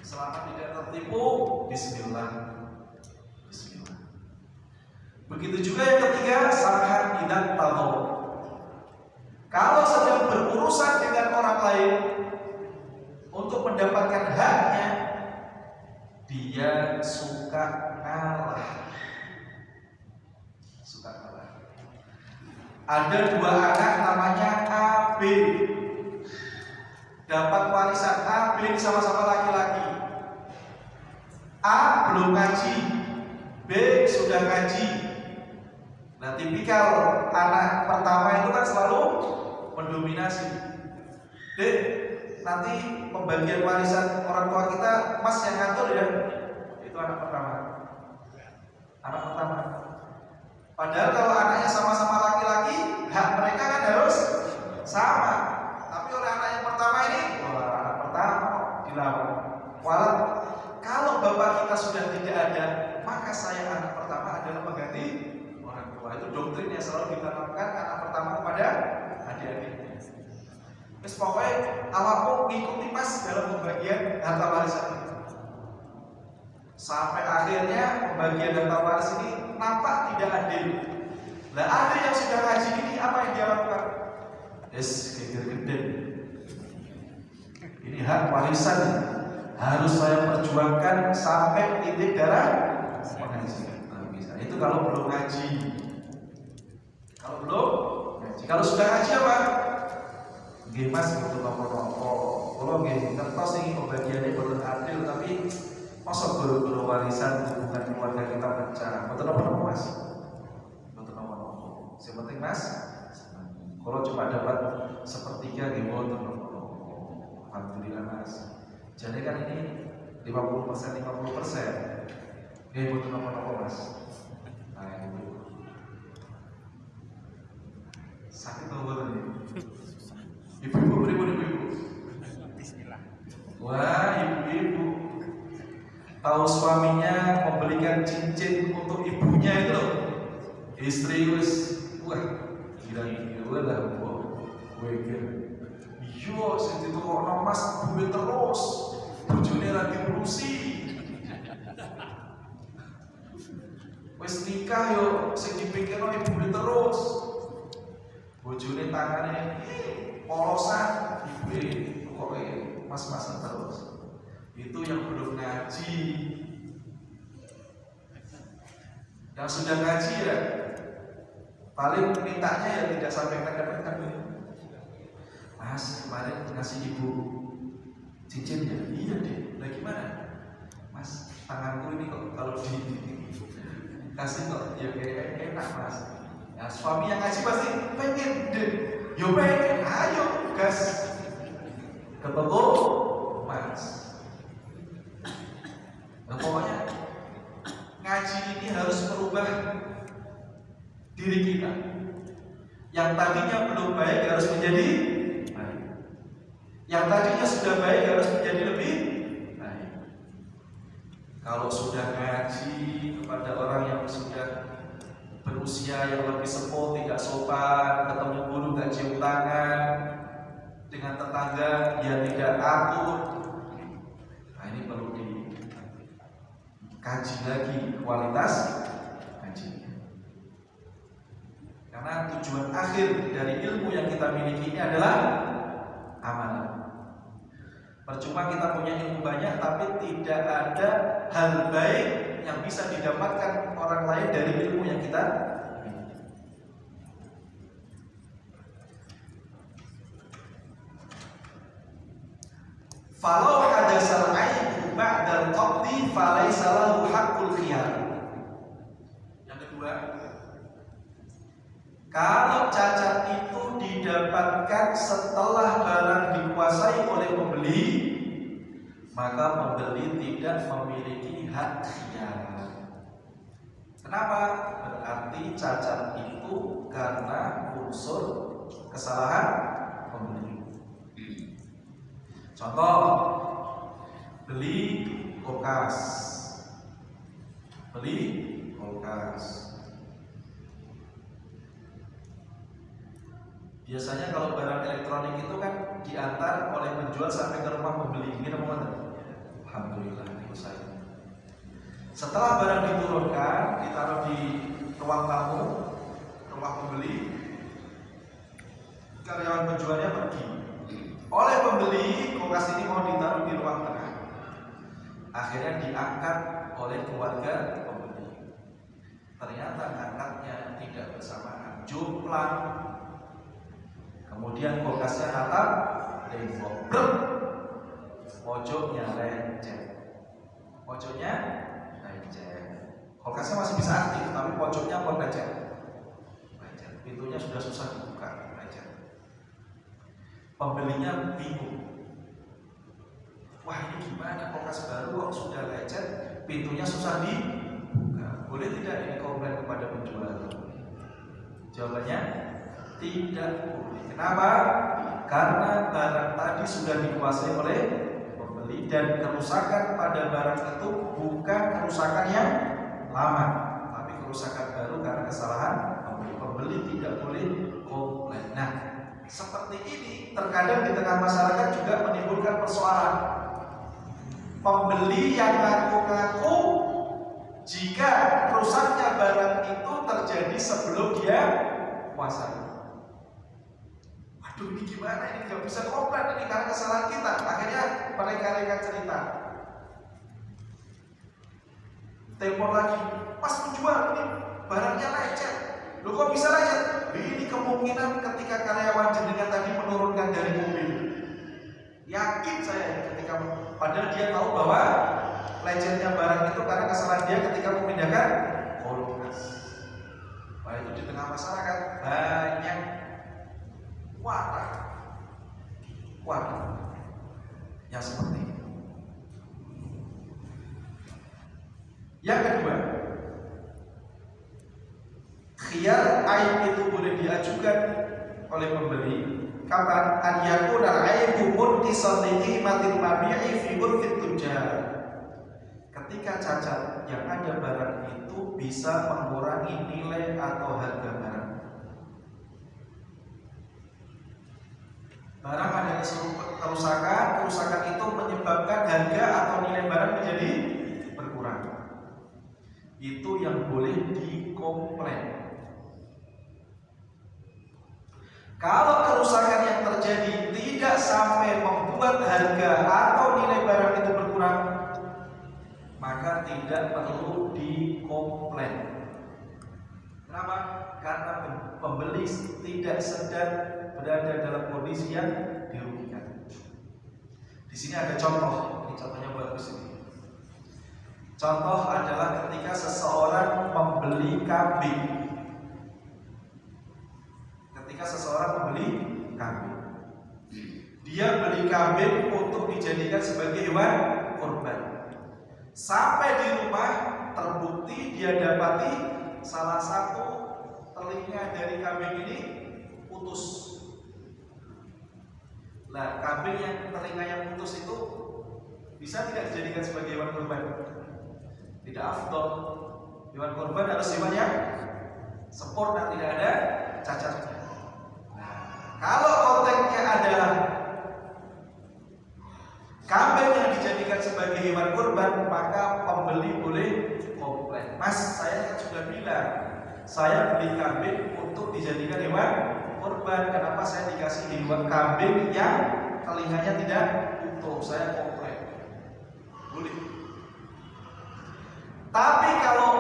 Selama tidak tertipu, bismillah. Begitu juga yang ketiga, samhan idza tadau. Kalau sedang berurusan dengan orang lain untuk mendapatkan haknya, dia suka kalah. Ada 2 anak namanya A, B. Dapat warisan A, B sama-sama laki-laki. A belum ngaji, B sudah ngaji. Nah, tipikal anak pertama itu kan selalu mendominasi. Dek, nanti pembagian warisan orang tua kita Mas yang ngatur ya. Itu anak pertama. Anak pertama. Padahal kalau anaknya sama-sama laki-laki, hak mereka kan harus sama. Tapi oleh anak yang pertama ini, anak pertama dilawan. Walau kalau bapak kita sudah tidak ada, maka saya anak pertama adalah pengganti orang tua. Itu doktrin yang selalu ditanamkan anak pertama kepada adik-adiknya. Terus pokoknya awakmu ngikuti Mas dalam pembagian harta warisan. Sampai akhirnya pembagian harta waris ini nampak tidak adil. Nah, ada yang sudah ngaji ini apa yang dia lakukan? Gede. Ini hak warisan harus saya perjuangkan sampai titik darah pengajian. Itu kalau belum ngaji. Kalau belum ngaji. Kalau sudah ngaji apa? Nggih Mas betul nopo-nopo. Kalau nggih kertas ini pembagiannya belum adil, tapi masa guru-guru warisan hubungan keluarga kita pecah. Betul nopo-nopo Mas? Betul nopo-nopo. Yang penting Mas, kalau cuma dapat sepertiga nggih betul nopo-nopo. Alhamdulillah Mas. Jadi kan ini 50%. Nggih betul nopo-nopo Mas. Nah, itu. Sakit nopo ini? Ibu-ibu beribu. Bismillah. Wah, ibu-ibu tahu suaminya membelikan cincin untuk ibunya itu loh. Istri wis wah gila lah weger. Iya, sing ditukokno Mas duwe terus. Bojone ra diurusi. Wis nikah yo sing dipikirno ibune terus. Bojone tangane polosan, ibu pokoknya mas-masan terus. Itu yang belum ngaji. Yang sudah ngaji ya paling mintanya ya tidak sampai kadang-kadang. Mas kemarin ngasih ibu cincin ya? Iya deh. Nah gimana? Mas tanganku ini kok kalau kasih kok ya kayak enak Mas. Nah, suami yang ngaji pasti pengen deh. Yo pengen, ayo gas ke toko Mas. Nah, pokoknya ngaji ini harus merubah diri kita. Yang tadinya belum baik harus menjadi baik. Yang tadinya sudah baik harus menjadi lebih baik. Kalau sudah ngaji kepada orang yang sudah berusia yang lebih sepuh, tidak sopan, ketemu guru gak cium tangan, dengan tetangga dia tidak akur. Nah ini perlu dikaji lagi kualitas kajinya. Karena tujuan akhir dari ilmu yang kita miliki ini adalah amanah. Percuma kita punya ilmu banyak tapi tidak ada hal baik yang bisa didapatkan orang lain dari ilmu yang kita miliki. Falau hadasal aibu ba'dal qabdi falaysa lahu haqqul khiyar. Yang kedua, kalau cacat itu didapatkan setelah barang dikuasai oleh pembeli, maka pembeli tidak memiliki hak khiyar. Kenapa? Berarti cacat itu karena unsur kesalahan pembeli. Contoh, beli kulkas. Biasanya kalau barang elektronik itu kan diantar oleh penjual sampai ke rumah pembeli. Ini teman-teman. Alhamdulillah itu saya. Setelah barang diturunkan, ditaruh di ruang tamu, rumah pembeli, karyawan penjualnya pergi. Oleh pembeli, kulkas ini mau ditaruh di ruang tengah. Akhirnya diangkat oleh keluarga pembeli. Ternyata angkatnya tidak bersamaan, jomplang. Kemudian kulkasnya natap, tembok, pojoknya lecet. Kulkasnya masih bisa aktif, tapi pojoknya pun lecet. Pintunya sudah susah dibuka, lecet. Pembelinya bingung. Wah, ini gimana, kulkas baru kok sudah lecet, pintunya susah dibuka. Boleh tidak ini komplain kepada penjual? Jawabannya tidak boleh. Kenapa? Karena barang tadi sudah dikuasai oleh pembeli dan kerusakan pada barang itu bukan kerusakan yang lama, tapi kerusakan baru karena kesalahan pembeli. Pembeli tidak boleh komplain. Nah, seperti ini terkadang di tengah masyarakat juga menimbulkan persoalan. Pembeli yang ngaku-ngaku jika rusaknya barang itu terjadi sebelum dia kuasai. Waduh, ini gimana, ini nggak bisa komplain ini karena kesalahan kita. Akhirnya mereka cerita. Telepon lagi, pas penjual ini barangnya lecet. Loh, kok bisa lecet? Ini kemungkinan ketika karyawan jenengan tadi menurunkan dari mobil. Yakin saya ketika, padahal dia tahu bahwa lecetnya barang itu karena kesalahan dia ketika memindahkan kulkas. Wah, itu di tengah masyarakat banyak wadah yang seperti itu. Yang kedua, khiyar aib itu boleh diajukan oleh pembeli kapan? An yakuna aibu munqisan li qimatil mabi'i fi urfit tujar. Ketika cacat yang ada barang itu bisa mengurangi nilai atau harga barang. Barang ada kerusakan itu menyebabkan harga atau nilai barang menjadi berkurang. Itu yang boleh dikomplain. Kalau kerusakan yang terjadi tidak sampai membuat harga atau nilai barang itu berkurang, maka tidak perlu dikomplain. Kenapa? Karena pembeli tidak sedang berada dalam kondisi yang dirugikan. Di sini ada contoh, ini contohnya bagus ini. Contoh adalah ketika seseorang membeli kambing. Dia beli kambing untuk dijadikan sebagai hewan kurban. Sampai di rumah terbukti dia dapati salah satu telinga dari kambing ini putus. Nah, kambing yang telinga yang putus itu bisa tidak dijadikan sebagai hewan kurban? Tidak afdol. Hewan kurban harus hewan yang sempurna, tidak ada cacatnya. Nah, kalau konteksnya adalah kambing yang dijadikan sebagai hewan kurban, maka pembeli boleh komplain. Mas, saya kan sudah bilang, saya beli kambing untuk dijadikan hewan kurban. Kenapa saya dikasih hewan kambing yang telinganya tidak utuh? Saya komplain. Boleh. Tapi kalau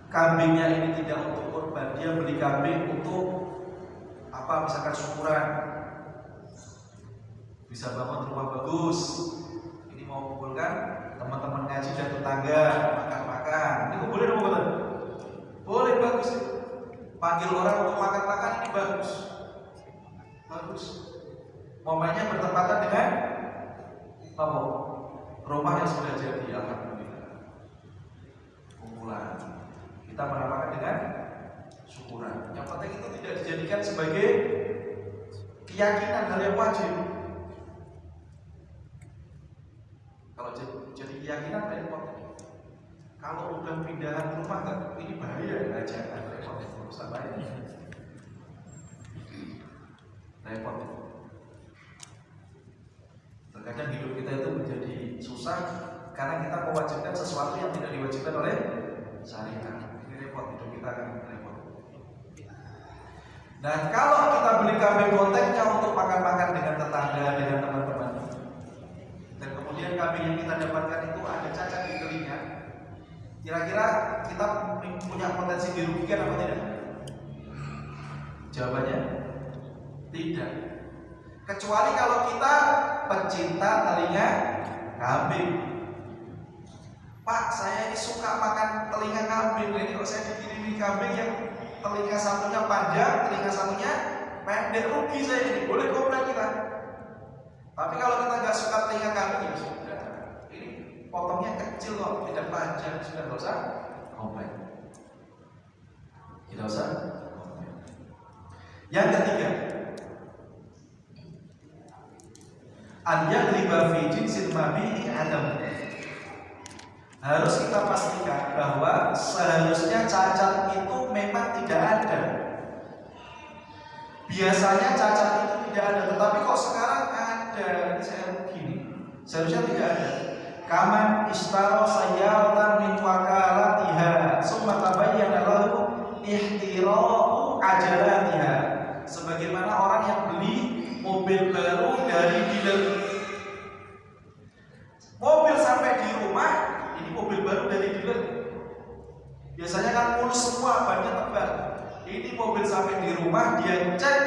kambingnya ini tidak untuk kurban, dia beli kambing untuk apa? Misalkan syukuran, bisa bangun rumah bagus, ini mau kumpulkan teman-teman ngaji dan tetangga makan-makan, ini boleh dong, betul? Boleh, bagus. Panggil orang untuk makan-makan, ini bagus. Momennya bertepatan dengan apa? Rumah yang sudah jadi, alhamdulillah. Kumpulan kita menamakan dengan syukuran. Yang penting itu tidak dijadikan sebagai keyakinan, hal yang wajib. Kalau jadi keyakinan repot. Kalau udah pindahan rumah kan ini bahaya, jangan repot urusan lain. Repot. Terkadang hidup kita itu menjadi susah karena kita mewajibkan sesuatu yang tidak diwajibkan oleh syariat. Ini repot, hidup kita akan repot. Dan kalau kita beli kambing konteksnya untuk makan-makan dengan tetangga, dengan teman-teman, dan kemudian kambing yang kita dapatkan itu ada cacat di telinga, kira-kira kita punya potensi dirugikan apa tidak? Jawabannya tidak. Kecuali kalau kita pencinta telinga kambing. Pak, saya ini suka makan telinga kambing. Ini kok saya dikirimi kambing yang telinga satunya panjang, telinga satunya pendek rugi saya ini, boleh komplain kita. Tapi kalau kita nggak suka telinga kami, ya sudah. Ini potongnya kecil kok, tidak panjang, sudah nggak usah komplain. Tidak usah komplain. Yang ketiga, al-yaghliba fi jinsil mabi'i adam. Harus kita pastikan bahwa seharusnya cacat itu memang tidak ada. Biasanya cacat itu tidak ada, tetapi kok sekarang ada. Ini saya rugi nih. Seharusnya tidak ada. Kaman istaro sayyaratan min wakalatiha summa tabayyana lahu ihtira'u ajalatiha. Sebagaimana orang yang beli mobil baru dari dealer. Mobil sampai di rumah, ini mobil baru dari dealer. Biasanya kan mulus semua, bannya tebal. Ini mobil sampai di rumah, dia cek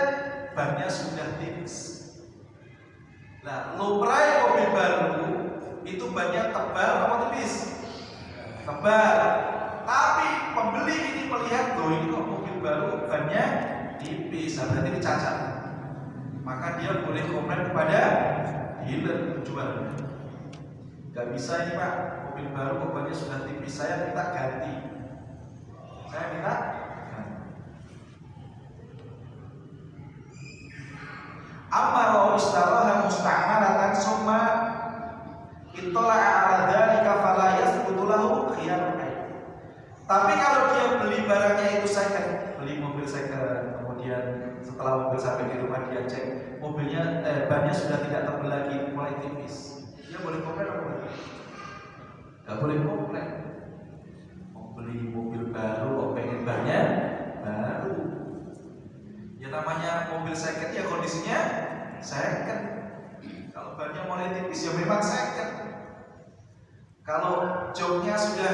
bannya sudah tipis. Nah, lumrah mobil baru itu bannya tebal apa tipis? Tebal. Tapi pembeli ini melihat, loh ini kok mobil baru bannya tipis, berarti ini cacat. Maka dia boleh komplain kepada dealer penjual. Gak bisa ini Pak, mobil baru kok bannya sudah tipis, saya minta ganti. Saya minta Amaro istaraha musta'malatan summa ittala'a 'ala dzalika fala yathbutu lahu khiyarun. Tapi kalau dia beli barangnya itu second, beli mobil second, kemudian setelah mobil sampai di rumah dia cek mobilnya bannya sudah tidak tebal lagi, mulai tipis. Dia boleh komplain apa enggak? Enggak boleh komplain. Mau beli mobil baru, kok pengen bannya baru. Ya namanya mobil second ya kondisinya second. Kalau bannya mulai tipis ya memang second. Kalau joknya sudah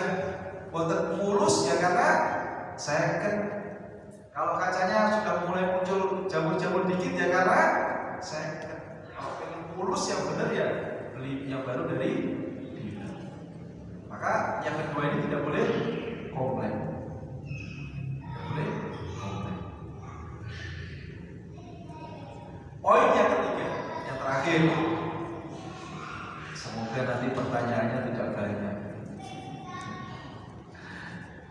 botet mulus ya karena second. Kalau kacanya sudah mulai muncul jamur-jamur dikit ya karena second. Kalau pengen mulus yang benar ya beli yang baru dari dealer. Maka yang kedua ini tidak boleh komplain. Tidak boleh komplain. Poin yang ketiga, yang terakhir. Semoga nanti pertanyaannya tidak banyak.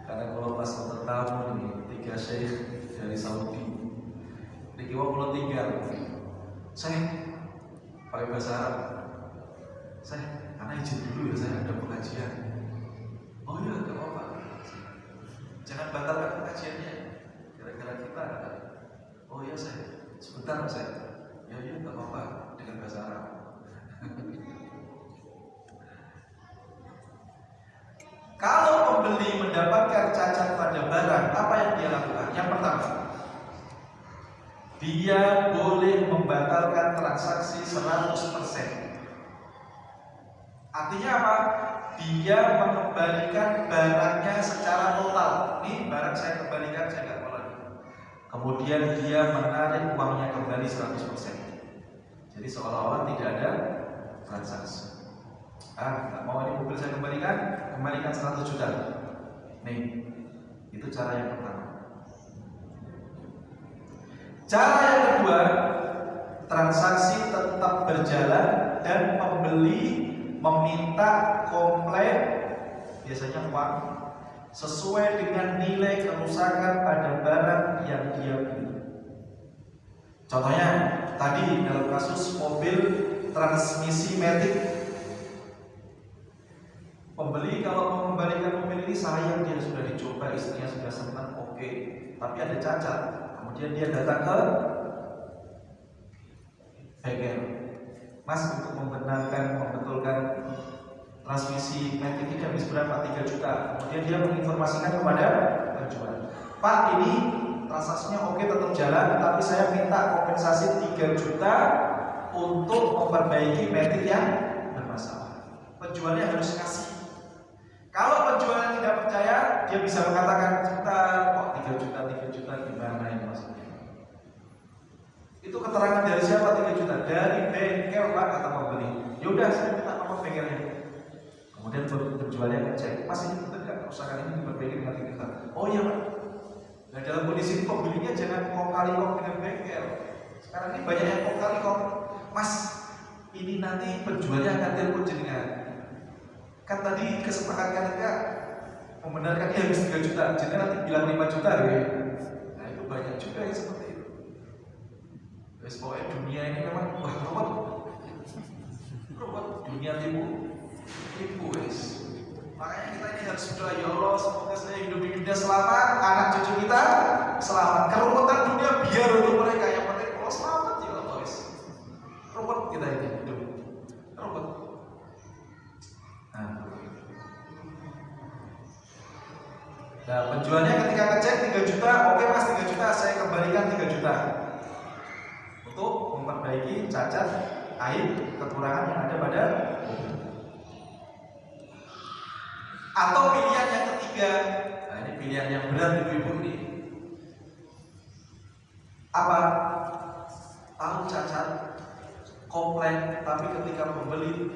Karena kalau pas tamu nih, 3 syekh dari Saudi. Ini kita belum tinggal. Saya pakai bahasa Arab. Saya, karena izin dulu ya, saya ada pengajian. Oh iya, gak apa-apa. Jangan batalkan pengajiannya. Gara-gara kita. Oh iya saya, sebentar saya. Ya gak apa-apa dengan bahasa Arab. Kalau pembeli mendapatkan cacat pada barang, apa yang dia lakukan? Yang pertama, dia boleh membatalkan transaksi 100%. Artinya apa? Dia mengembalikan barangnya secara total. Ini barang saya kembalikan, saya nggak mau lagi. Kemudian dia menarik uangnya kembali 100%. Jadi seolah-olah tidak ada transaksi. Nggak mau ini mobil saya kembalikan 100 juta. Nih, itu cara yang pertama. Cara yang kedua, transaksi tetap berjalan dan pembeli meminta komplain, biasanya uang, sesuai dengan nilai kerusakan pada barang yang dia beli. Contohnya, tadi dalam kasus mobil transmisi matic, pembeli kalau mau mengembalikan mobil ini sayang, dia sudah dicoba, istrinya sudah senang, oke, tapi ada cacat. Kemudian dia datang ke bengkel, Mas, untuk membenarkan, membetulkan transmisi matic ini habis berapa? 3 juta. Kemudian dia menginformasikan kepada penjual, Pak, ini transaksinya oke, tetap jalan, tapi saya minta kompensasi 3 juta untuk memperbaiki matic yang bermasalah. Penjualnya harus kasih. Kalau penjualnya tidak percaya, dia bisa mengatakan, kok 3 juta gimana ini maksudnya? Itu keterangan dari siapa 3 juta? Dari bengkel, Pak, kata pembeli. Yaudah, saya minta nomor bengkelnya. Kemudian penjualnya ngecek, Mas, ini betul nggak kerusakan ini diperbaiki dengan 3 juta? Oh iya, Pak. Nah dalam kondisi ini pembelinya jangan kong kali kong dengan bengkel. Sekarang ini banyak yang kong kali kong, Mas ini nanti penjualnya akan telepon jenengan. Kan tadi kesepakatan kita membenarkan dia habis 3 juta, jenengan nanti bilang 5 juta ya. Nah itu banyak juga yang seperti itu. Terus pokoknya dunia ini memang wah ruwet dunia tipu wes. Makanya kita ini harus berdoa, ya Allah semoga saya hidup di dunia selamat, anak cucu kita selamat. Keruwetan dunia biar untuk mereka, yang penting kalau selamat ya Allah wes. Ruwet kita ini hidup, ruwet. Nah penjualnya ketika ngecek 3 juta, oke mas 3 juta, saya kembalikan 3 juta untuk memperbaiki cacat, aib, kekurangan yang ada pada mobil. Atau pilihan yang ketiga, nah ini pilihan yang berat ibu-ibu ini. Apa? Tahu cacat, komplain, tapi ketika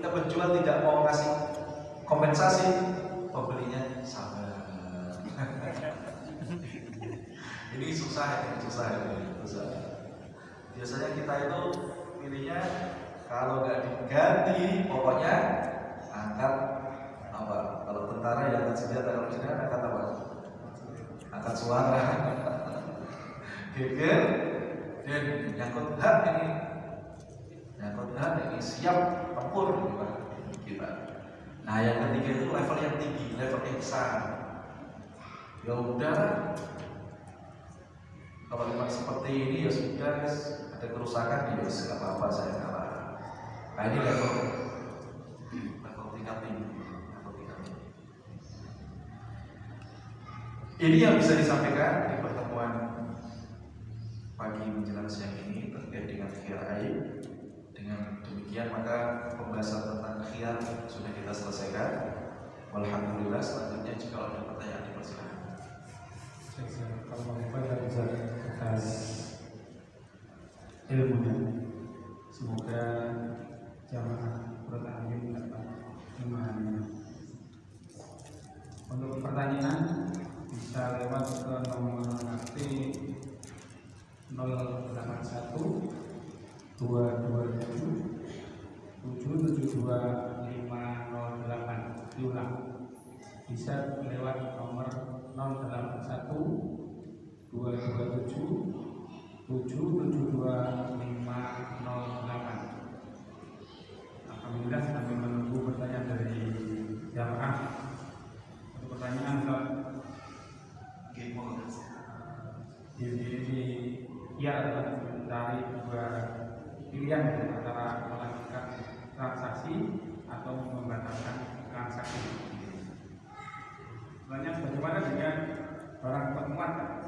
penjual tidak mau kasih kompensasi, pembelinya sabar. Ini susah. Biasanya kita itu pilihnya kalau nggak diganti, pokoknya angkat apa? Kalau tentara ya angkat senjata, kalau jenengan angkat apa? Angkat suara, geger, dan nyangkut hak ini siap tempur kita. Nah yang ketiga itu level yang tinggi, level yang besar. Ya udah, kalau memang seperti ini ya sudah, ada kerusakan ya nggak apa-apa, saya kalah. Nah ini level tingkat tinggi. Ini yang bisa disampaikan di pertemuan pagi menjelang siang ini terkait dengan khiyar aib. Dengan demikian maka pembahasan tentang khiyar sudah kita selesaikan. Alhamdulillah, selanjutnya jika ada pertanyaan dipersilakan. Kalau Bapak bisa atas ilmunya, semoga jamaah bertahan dapat memahaminya. Untuk pertanyaan bisa lewat ke nomor HP 081 227 772 508. Diulang, bisa lewat nomor 081 227 772 508. Alhamdulillah kami menunggu pertanyaan dari jamaah. Untuk pertanyaan ya dari dua pilihan antara melakukan transaksi atau membatalkan transaksi. Sebenarnya bagaimana dengan barang temuan,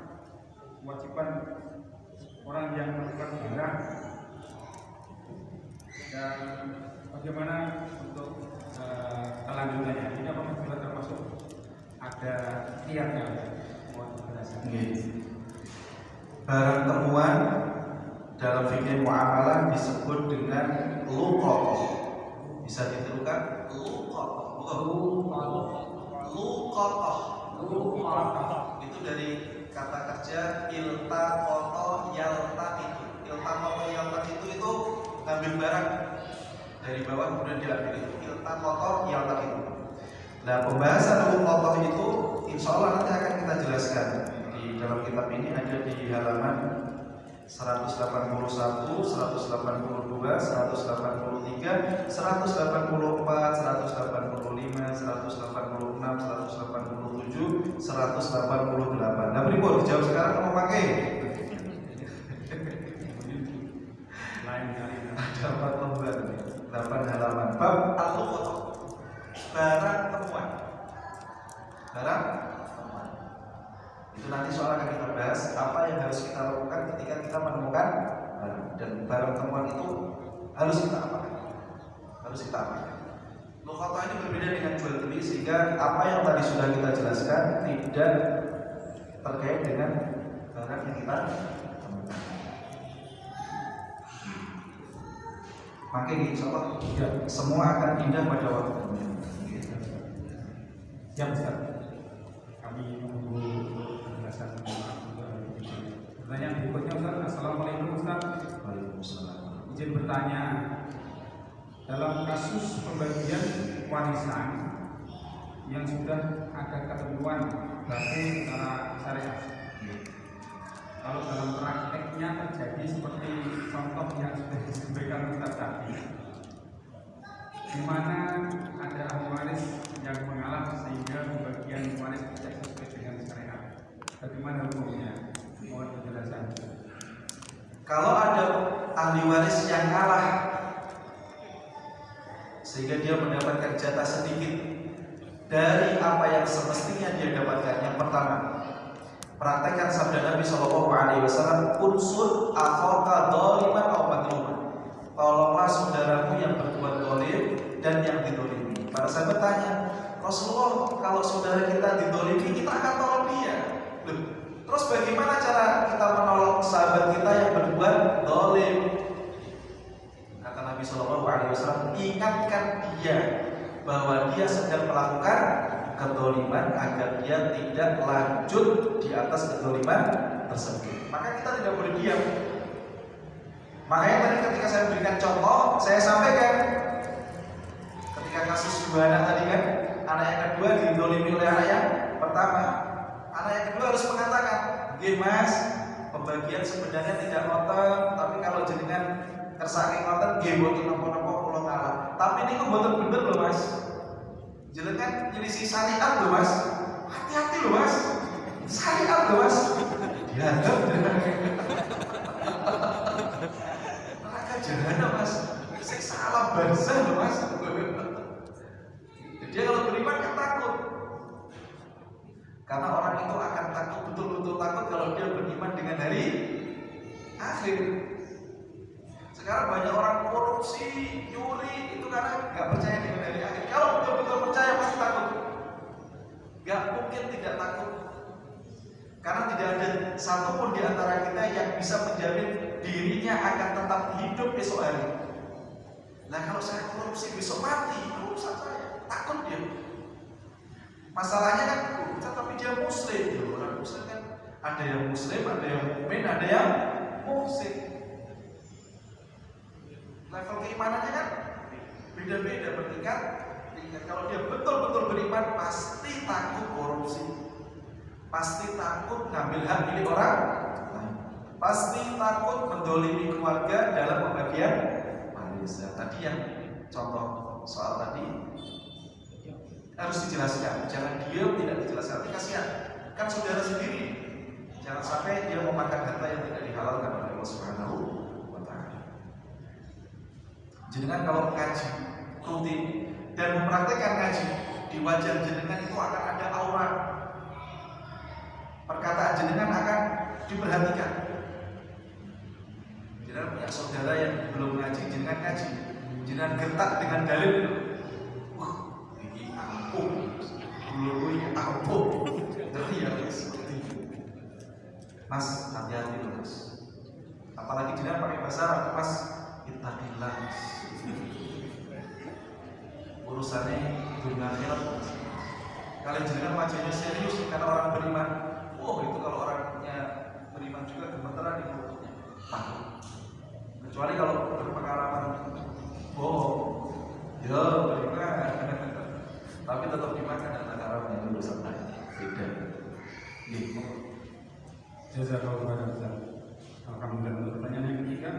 kewajiban orang yang melakukan barang, dan bagaimana untuk kelanjutannya? Ini apakah juga termasuk ada khiyarnya? Barang temuan dalam fikih muamalah disebut dengan luqatah. Bisa ditirukan luqatah. Itu dari kata kerja iltaqata yaltaqitu. Iltaqata yaltaqitu itu ngambil barang dari bawah kemudian diambil, itu iltaqata yaltaqitu. Nah, pembahasan luqatah itu insya Allah nanti akan kita jelaskan di dalam kitab ini, ada di halaman 181, 182, 183, 184, 185, 186, 187, 188. Nah, pripun dijawab sekarang kamu pakai? Lain kali Ada 4 lembar, 8 halaman. Bab al-luqatah. Barang temuan. Barang temuan. Itu nanti soal akan kita bahas apa yang harus kita lakukan ketika kita menemukan barang, dan barang temuan itu harus kita apakan. Luqatah ini berbeda dengan jual beli, sehingga apa yang tadi sudah kita jelaskan tidak terkait dengan barang yang kita temukan. Maka insya Allah semua akan indah pada waktunya. Siap Ustaz. Kami menunggu penjelasan juga bertanya, dalam kasus pembagian warisan yang sudah ada ketentuan baku secara syariat, kalau dalam prakteknya terjadi seperti contoh yang sudah disampaikan Ustaz tadi, di mana ada ahli waris yang mengalah sehingga pembagian waris tidak sesuai dengan syariat, bagaimana hukumnya? Mohon penjelasan. Kalau ada ahli waris yang kalah sehingga dia mendapatkan jatah sedikit dari apa yang semestinya dia dapatkan, yang pertama, praktekkan sabda Nabi SAW, unsur akhaka dhaliman aw madluman. Tolonglah saudaramu yang berbuat zalim dan yang didolimi. Para sahabat tanya, Rasulullah, kalau saudara kita didolimi, kita akan tolong dia. Terus bagaimana cara kita menolong sahabat kita yang berbuat zalim? Kata Nabi SAW, ingatkan dia bahwa dia sedang melakukan kedoliman agar dia tidak lanjut di atas kedoliman tersebut. Maka kita tidak boleh diam. Makanya tadi ketika saya berikan contoh, saya sampaikan ketika kasus dua anak tadi kan, anak yang kedua didolimi oleh anak yang pertama. Anak yang kedua harus mengatakan, "Nggih Mas, pembagian sebenarnya tidak ngoten, tapi kalau jenengan kersake ngoten nggih mboten napa-napa kula ngalah. Tapi niku mboten bener lho Mas. Jenengan nyelisih syariat lho Mas. Hati-hati lho Mas. Syariat lho Mas." Dianggap neraka jahanam Mas. Sing salah bangsa lho Mas. Dia kalau beriman kan takut. Karena orang itu akan takut, betul-betul takut kalau dia beriman dengan hari akhir. Sekarang banyak orang korupsi, nyuri, itu karena nggak percaya dengan hari akhir. Kalau betul-betul percaya pasti takut. Nggak mungkin tidak takut. Karena tidak ada satupun di antara kita yang bisa menjamin dirinya akan tetap hidup besok hari. Nah kalau saya korupsi besok mati, urusan saya, takut dia. Masalahnya kan tapi dia muslim. Orang muslim kan ada yang muslim, ada yang mukmin, ada yang muslim. Level keimanannya kan beda-beda bertingkat. Kalau dia betul-betul beriman pasti takut korupsi, pasti takut ngambil hak milik orang, pasti takut mendolimi keluarga dalam pembagian waris. Tadi yang contoh soal tadi harus dijelaskan, jangan diam tidak dijelaskan. Nanti kasihan, kan saudara sendiri. Jangan sampai dia memakan harta yang tidak dihalalkan oleh Allah Subhanahu wa Ta'ala. Jenengan kalau ngaji rutin dan mempraktekkan ngaji, di wajah jenengan itu akan ada aura. Perkataan jenengan akan diperhatikan. Jenengan punya saudara yang belum ngaji, jenengan ngaji, jenengan gertak dengan dalil. Dulu ini ampun, ngeri ya seperti itu. Mas, hati-hati loh Mas. Apalagi jenengan pakai bahasa Arab, Mas, ittaqillah. Urusannya dunia akhirat. Kalian jenengan wajahnya serius karena orang beriman. Oh itu kalau orangnya beriman juga gemeteran di mulutnya. Kecuali kalau berpengalaman bohong, ya beriman. Tapi tetap dimakan anak Arab yang urusan lain beda. Jazakallahu khairan. Alhamdulillah. Untuk pertanyaan yang ketiga,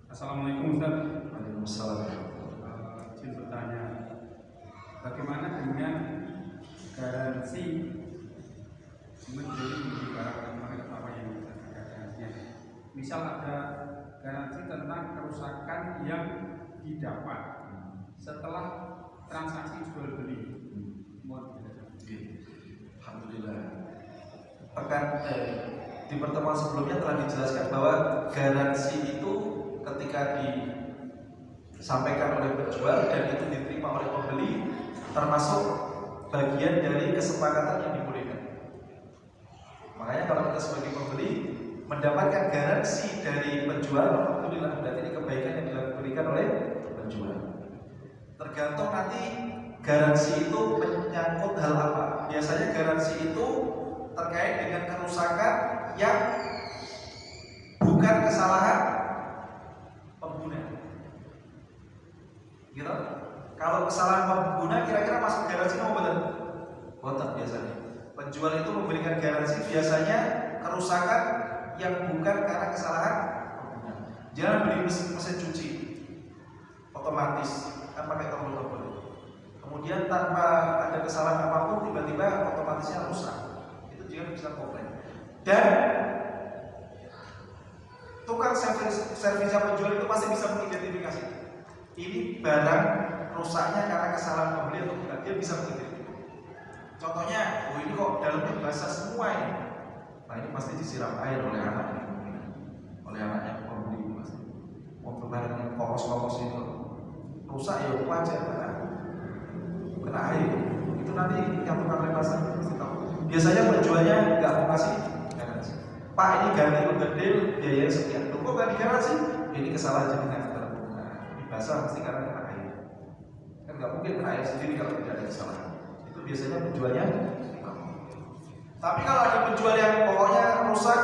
Assalamualaikum Ustaz. Waalaikumsalam. Izin bertanya, bagaimana dengan garansi menjadi barang apa yang ada garansinya? Misal ada garansi tentang kerusakan yang didapat setelah transaksi jual beli. Alhamdulillah. Di pertemuan sebelumnya telah dijelaskan bahwa garansi itu ketika disampaikan oleh penjual dan itu diterima oleh pembeli termasuk bagian dari kesepakatan yang dibolehkan. Makanya kalau kita sebagai pembeli mendapatkan garansi dari penjual, alhamdulillah, berarti ini kebaikan yang diberikan oleh penjual. Tergantung nanti garansi itu menyangkut hal apa. Biasanya garansi itu terkait dengan kerusakan yang bukan kesalahan kalau kesalahan pengguna kira-kira masuk garansi mau betul? Boten biasanya. Penjual itu memberikan garansi biasanya kerusakan yang bukan karena kesalahan pengguna. Jangan beli mesin cuci otomatis kan pakai tombol-tombol. Kemudian tanpa ada kesalahan apapun tiba-tiba otomatisnya rusak. Itu juga bisa komplain. Dan tukang servisnya penjual itu pasti bisa mengidentifikasi ini barang rusaknya karena kesalahan pembeli atau bukan. Dia bisa mengidentifikasi. Contohnya, oh ini kok dalamnya basah semua ini. Nah ini pasti disiram air oleh anaknya, oleh anaknya pembeli pasti. Waktu barang yang kokos-kokos itu rusak ya wajar karena kena air. Itu nanti yang tukang reparasi pasti tahu. Biasanya penjualnya nggak mau kasih garansi. Pak ini ganti onderdil biaya sekian. Kok nggak digaransi? Ini kesalahan jaringan antara pengguna. Ini basah pasti karena kena air. Kan nggak mungkin kena air sendiri kalau tidak ada kesalahan. Itu biasanya penjualnya. Tapi kalau ada penjual yang pokoknya rusak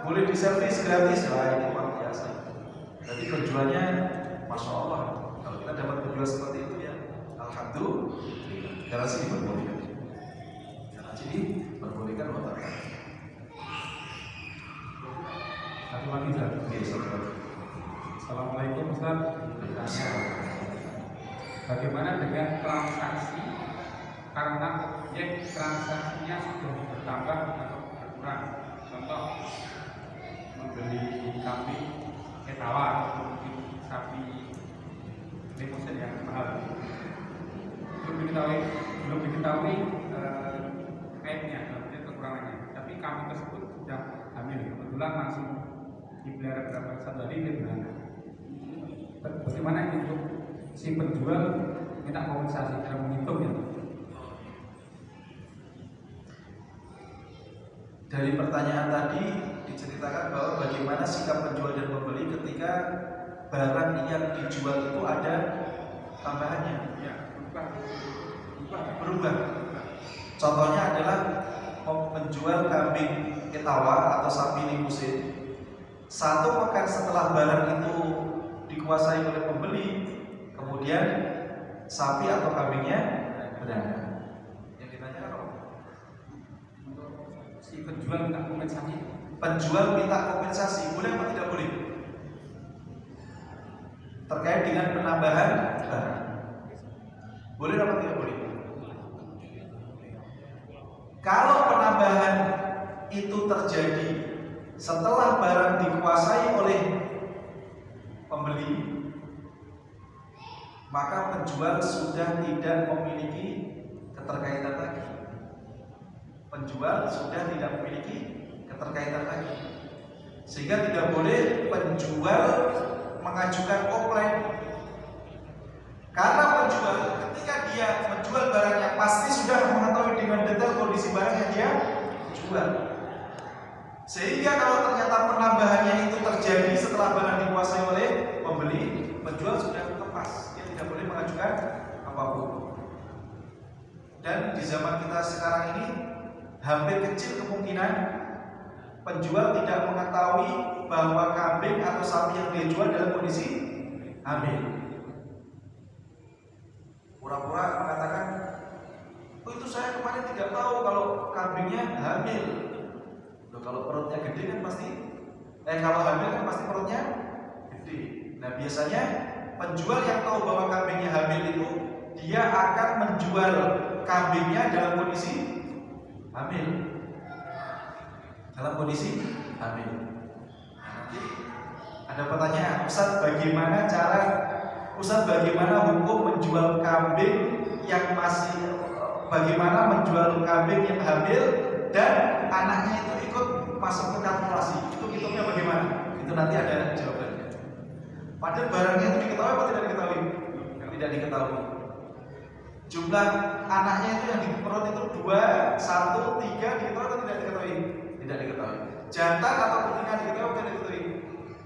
boleh diservis gratis, lah ini luar biasa. Jadi penjualnya, masya Allah. Kalau kita dapat penjual seperti itu ya, alhamdulillah. Garansi diperbolehkan. Garansi diperbolehkan buat apa? Satu lagi Ustaz. Assalamualaikum Ustaz. Bagaimana dengan transaksi karena objek transaksinya sudah bertambah atau berkurang? Contoh membeli kambing etawa atau mungkin sapi limousine yang mahal. Belum diketahui aibnya, artinya kekurangannya. Tapi kambing tersebut sudah hamil, kebetulan langsung dipelihara beberapa satu hari dia beranak. Bagaimana untuk si penjual minta kompensasi dalam menghitungnya? Dari pertanyaan tadi diceritakan bahwa bagaimana sikap penjual dan pembeli ketika barang yang dijual itu ada tambahannya. Ya, Berubah. Contohnya adalah penjual kambing etawa atau sapi limusin. 1 pekan setelah barang itu dikuasai oleh pembeli, kemudian sapi atau kambingnya beranak. Yang ditanya apa? Si penjual minta kompensasi. Penjual minta kompensasi, boleh atau tidak boleh? Terkait dengan penambahan barang. Boleh atau tidak boleh? Kalau penambahan itu terjadi setelah barang dikuasai oleh pembeli, maka penjual sudah tidak memiliki keterkaitan lagi. Penjual sudah tidak memiliki keterkaitan lagi. Sehingga tidak boleh penjual mengajukan komplain. Karena penjual ketika dia menjual barangnya pasti sudah mengetahui dengan detail kondisi barang yang dia jual. Sehingga kalau ternyata penambahannya itu terjadi setelah barang dikuasai oleh pembeli, penjual sudah lepas, dia tidak boleh mengajukan apapun. Dan di zaman kita sekarang ini hampir kecil kemungkinan penjual tidak mengetahui bahwa kambing atau sapi yang dia jual dalam kondisi hamil. Pura-pura mengatakan, oh itu saya kemarin tidak tahu kalau kambingnya hamil. Loh, kalau perutnya gede kan pasti, kalau hamil kan pasti perutnya gede. Nah biasanya penjual yang tahu bahwa kambingnya hamil itu dia akan menjual kambingnya dalam kondisi hamil. Dalam kondisi hamil. Nanti ada pertanyaan, Ustaz bagaimana hukum menjual kambing yang bagaimana menjual kambing yang hamil dan anaknya itu ikut masuk ke kalkulasi? Itu hitungnya bagaimana? Itu nanti ada jawabannya. Padahal barangnya itu diketahui atau tidak diketahui? Tidak diketahui. Jumlah anaknya itu yang di perut itu 2, 1, 3 diketahui atau tidak diketahui? Tidak diketahui. Jantan atau betina diketahui atau tidak diketahui?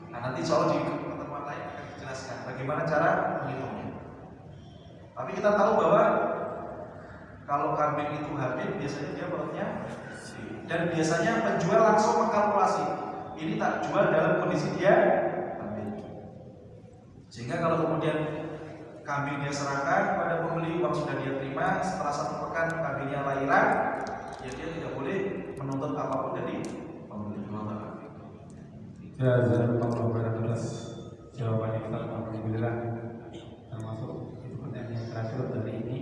Nah nanti soal di pertemuan lain akan dijelaskan bagaimana cara menghitungnya. Tapi kita tahu bahwa kalau kambing itu hamil biasanya dia perutnya dan biasanya penjual langsung mengkalkulasi ini tak jual dalam kondisi dia hamil. Sehingga kalau kemudian kambing dia serahkan kepada pembeli, uang sudah dia terima. Setelah 1 pekan kambingnya lahiran, ya dia tidak boleh menuntut apapun dari pembeli. Jazakallahu khairan atas jawabannya Ustaz. Alhamdulillah, termasuk itu pertanyaan yang terakhir dari ini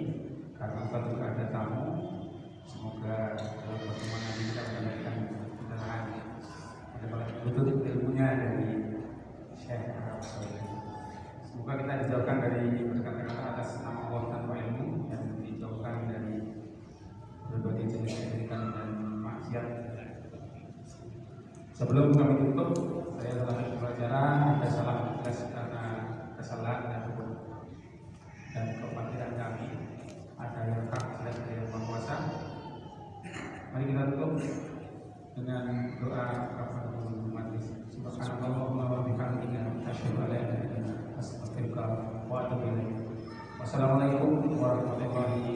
karena Ustaz juga ada tamu. Semoga dalam pertemuan ini kita mendapatkan pencerahan ada betul ilmunya dari Syekh Arab Saudi. Semoga kita dijauhkan dari berkata-kata atas nama Allah tanpa ilmu dan dijauhkan dari berbagai jenis kesyirikan dan maksiat. Sebelum kami tutup, saya telah pelajaran ada salah karena kesalahan dan kepatiran kami, ada yang hak dan ada yang berkuasa. Mari kita tutup dengan doa kafaratul majlis. Subhanallah wa bihamdihi asyhadu an la ilaha illa anta astaghfiruka wa atubu ilaik. Wassalamualaikum warahmatullahi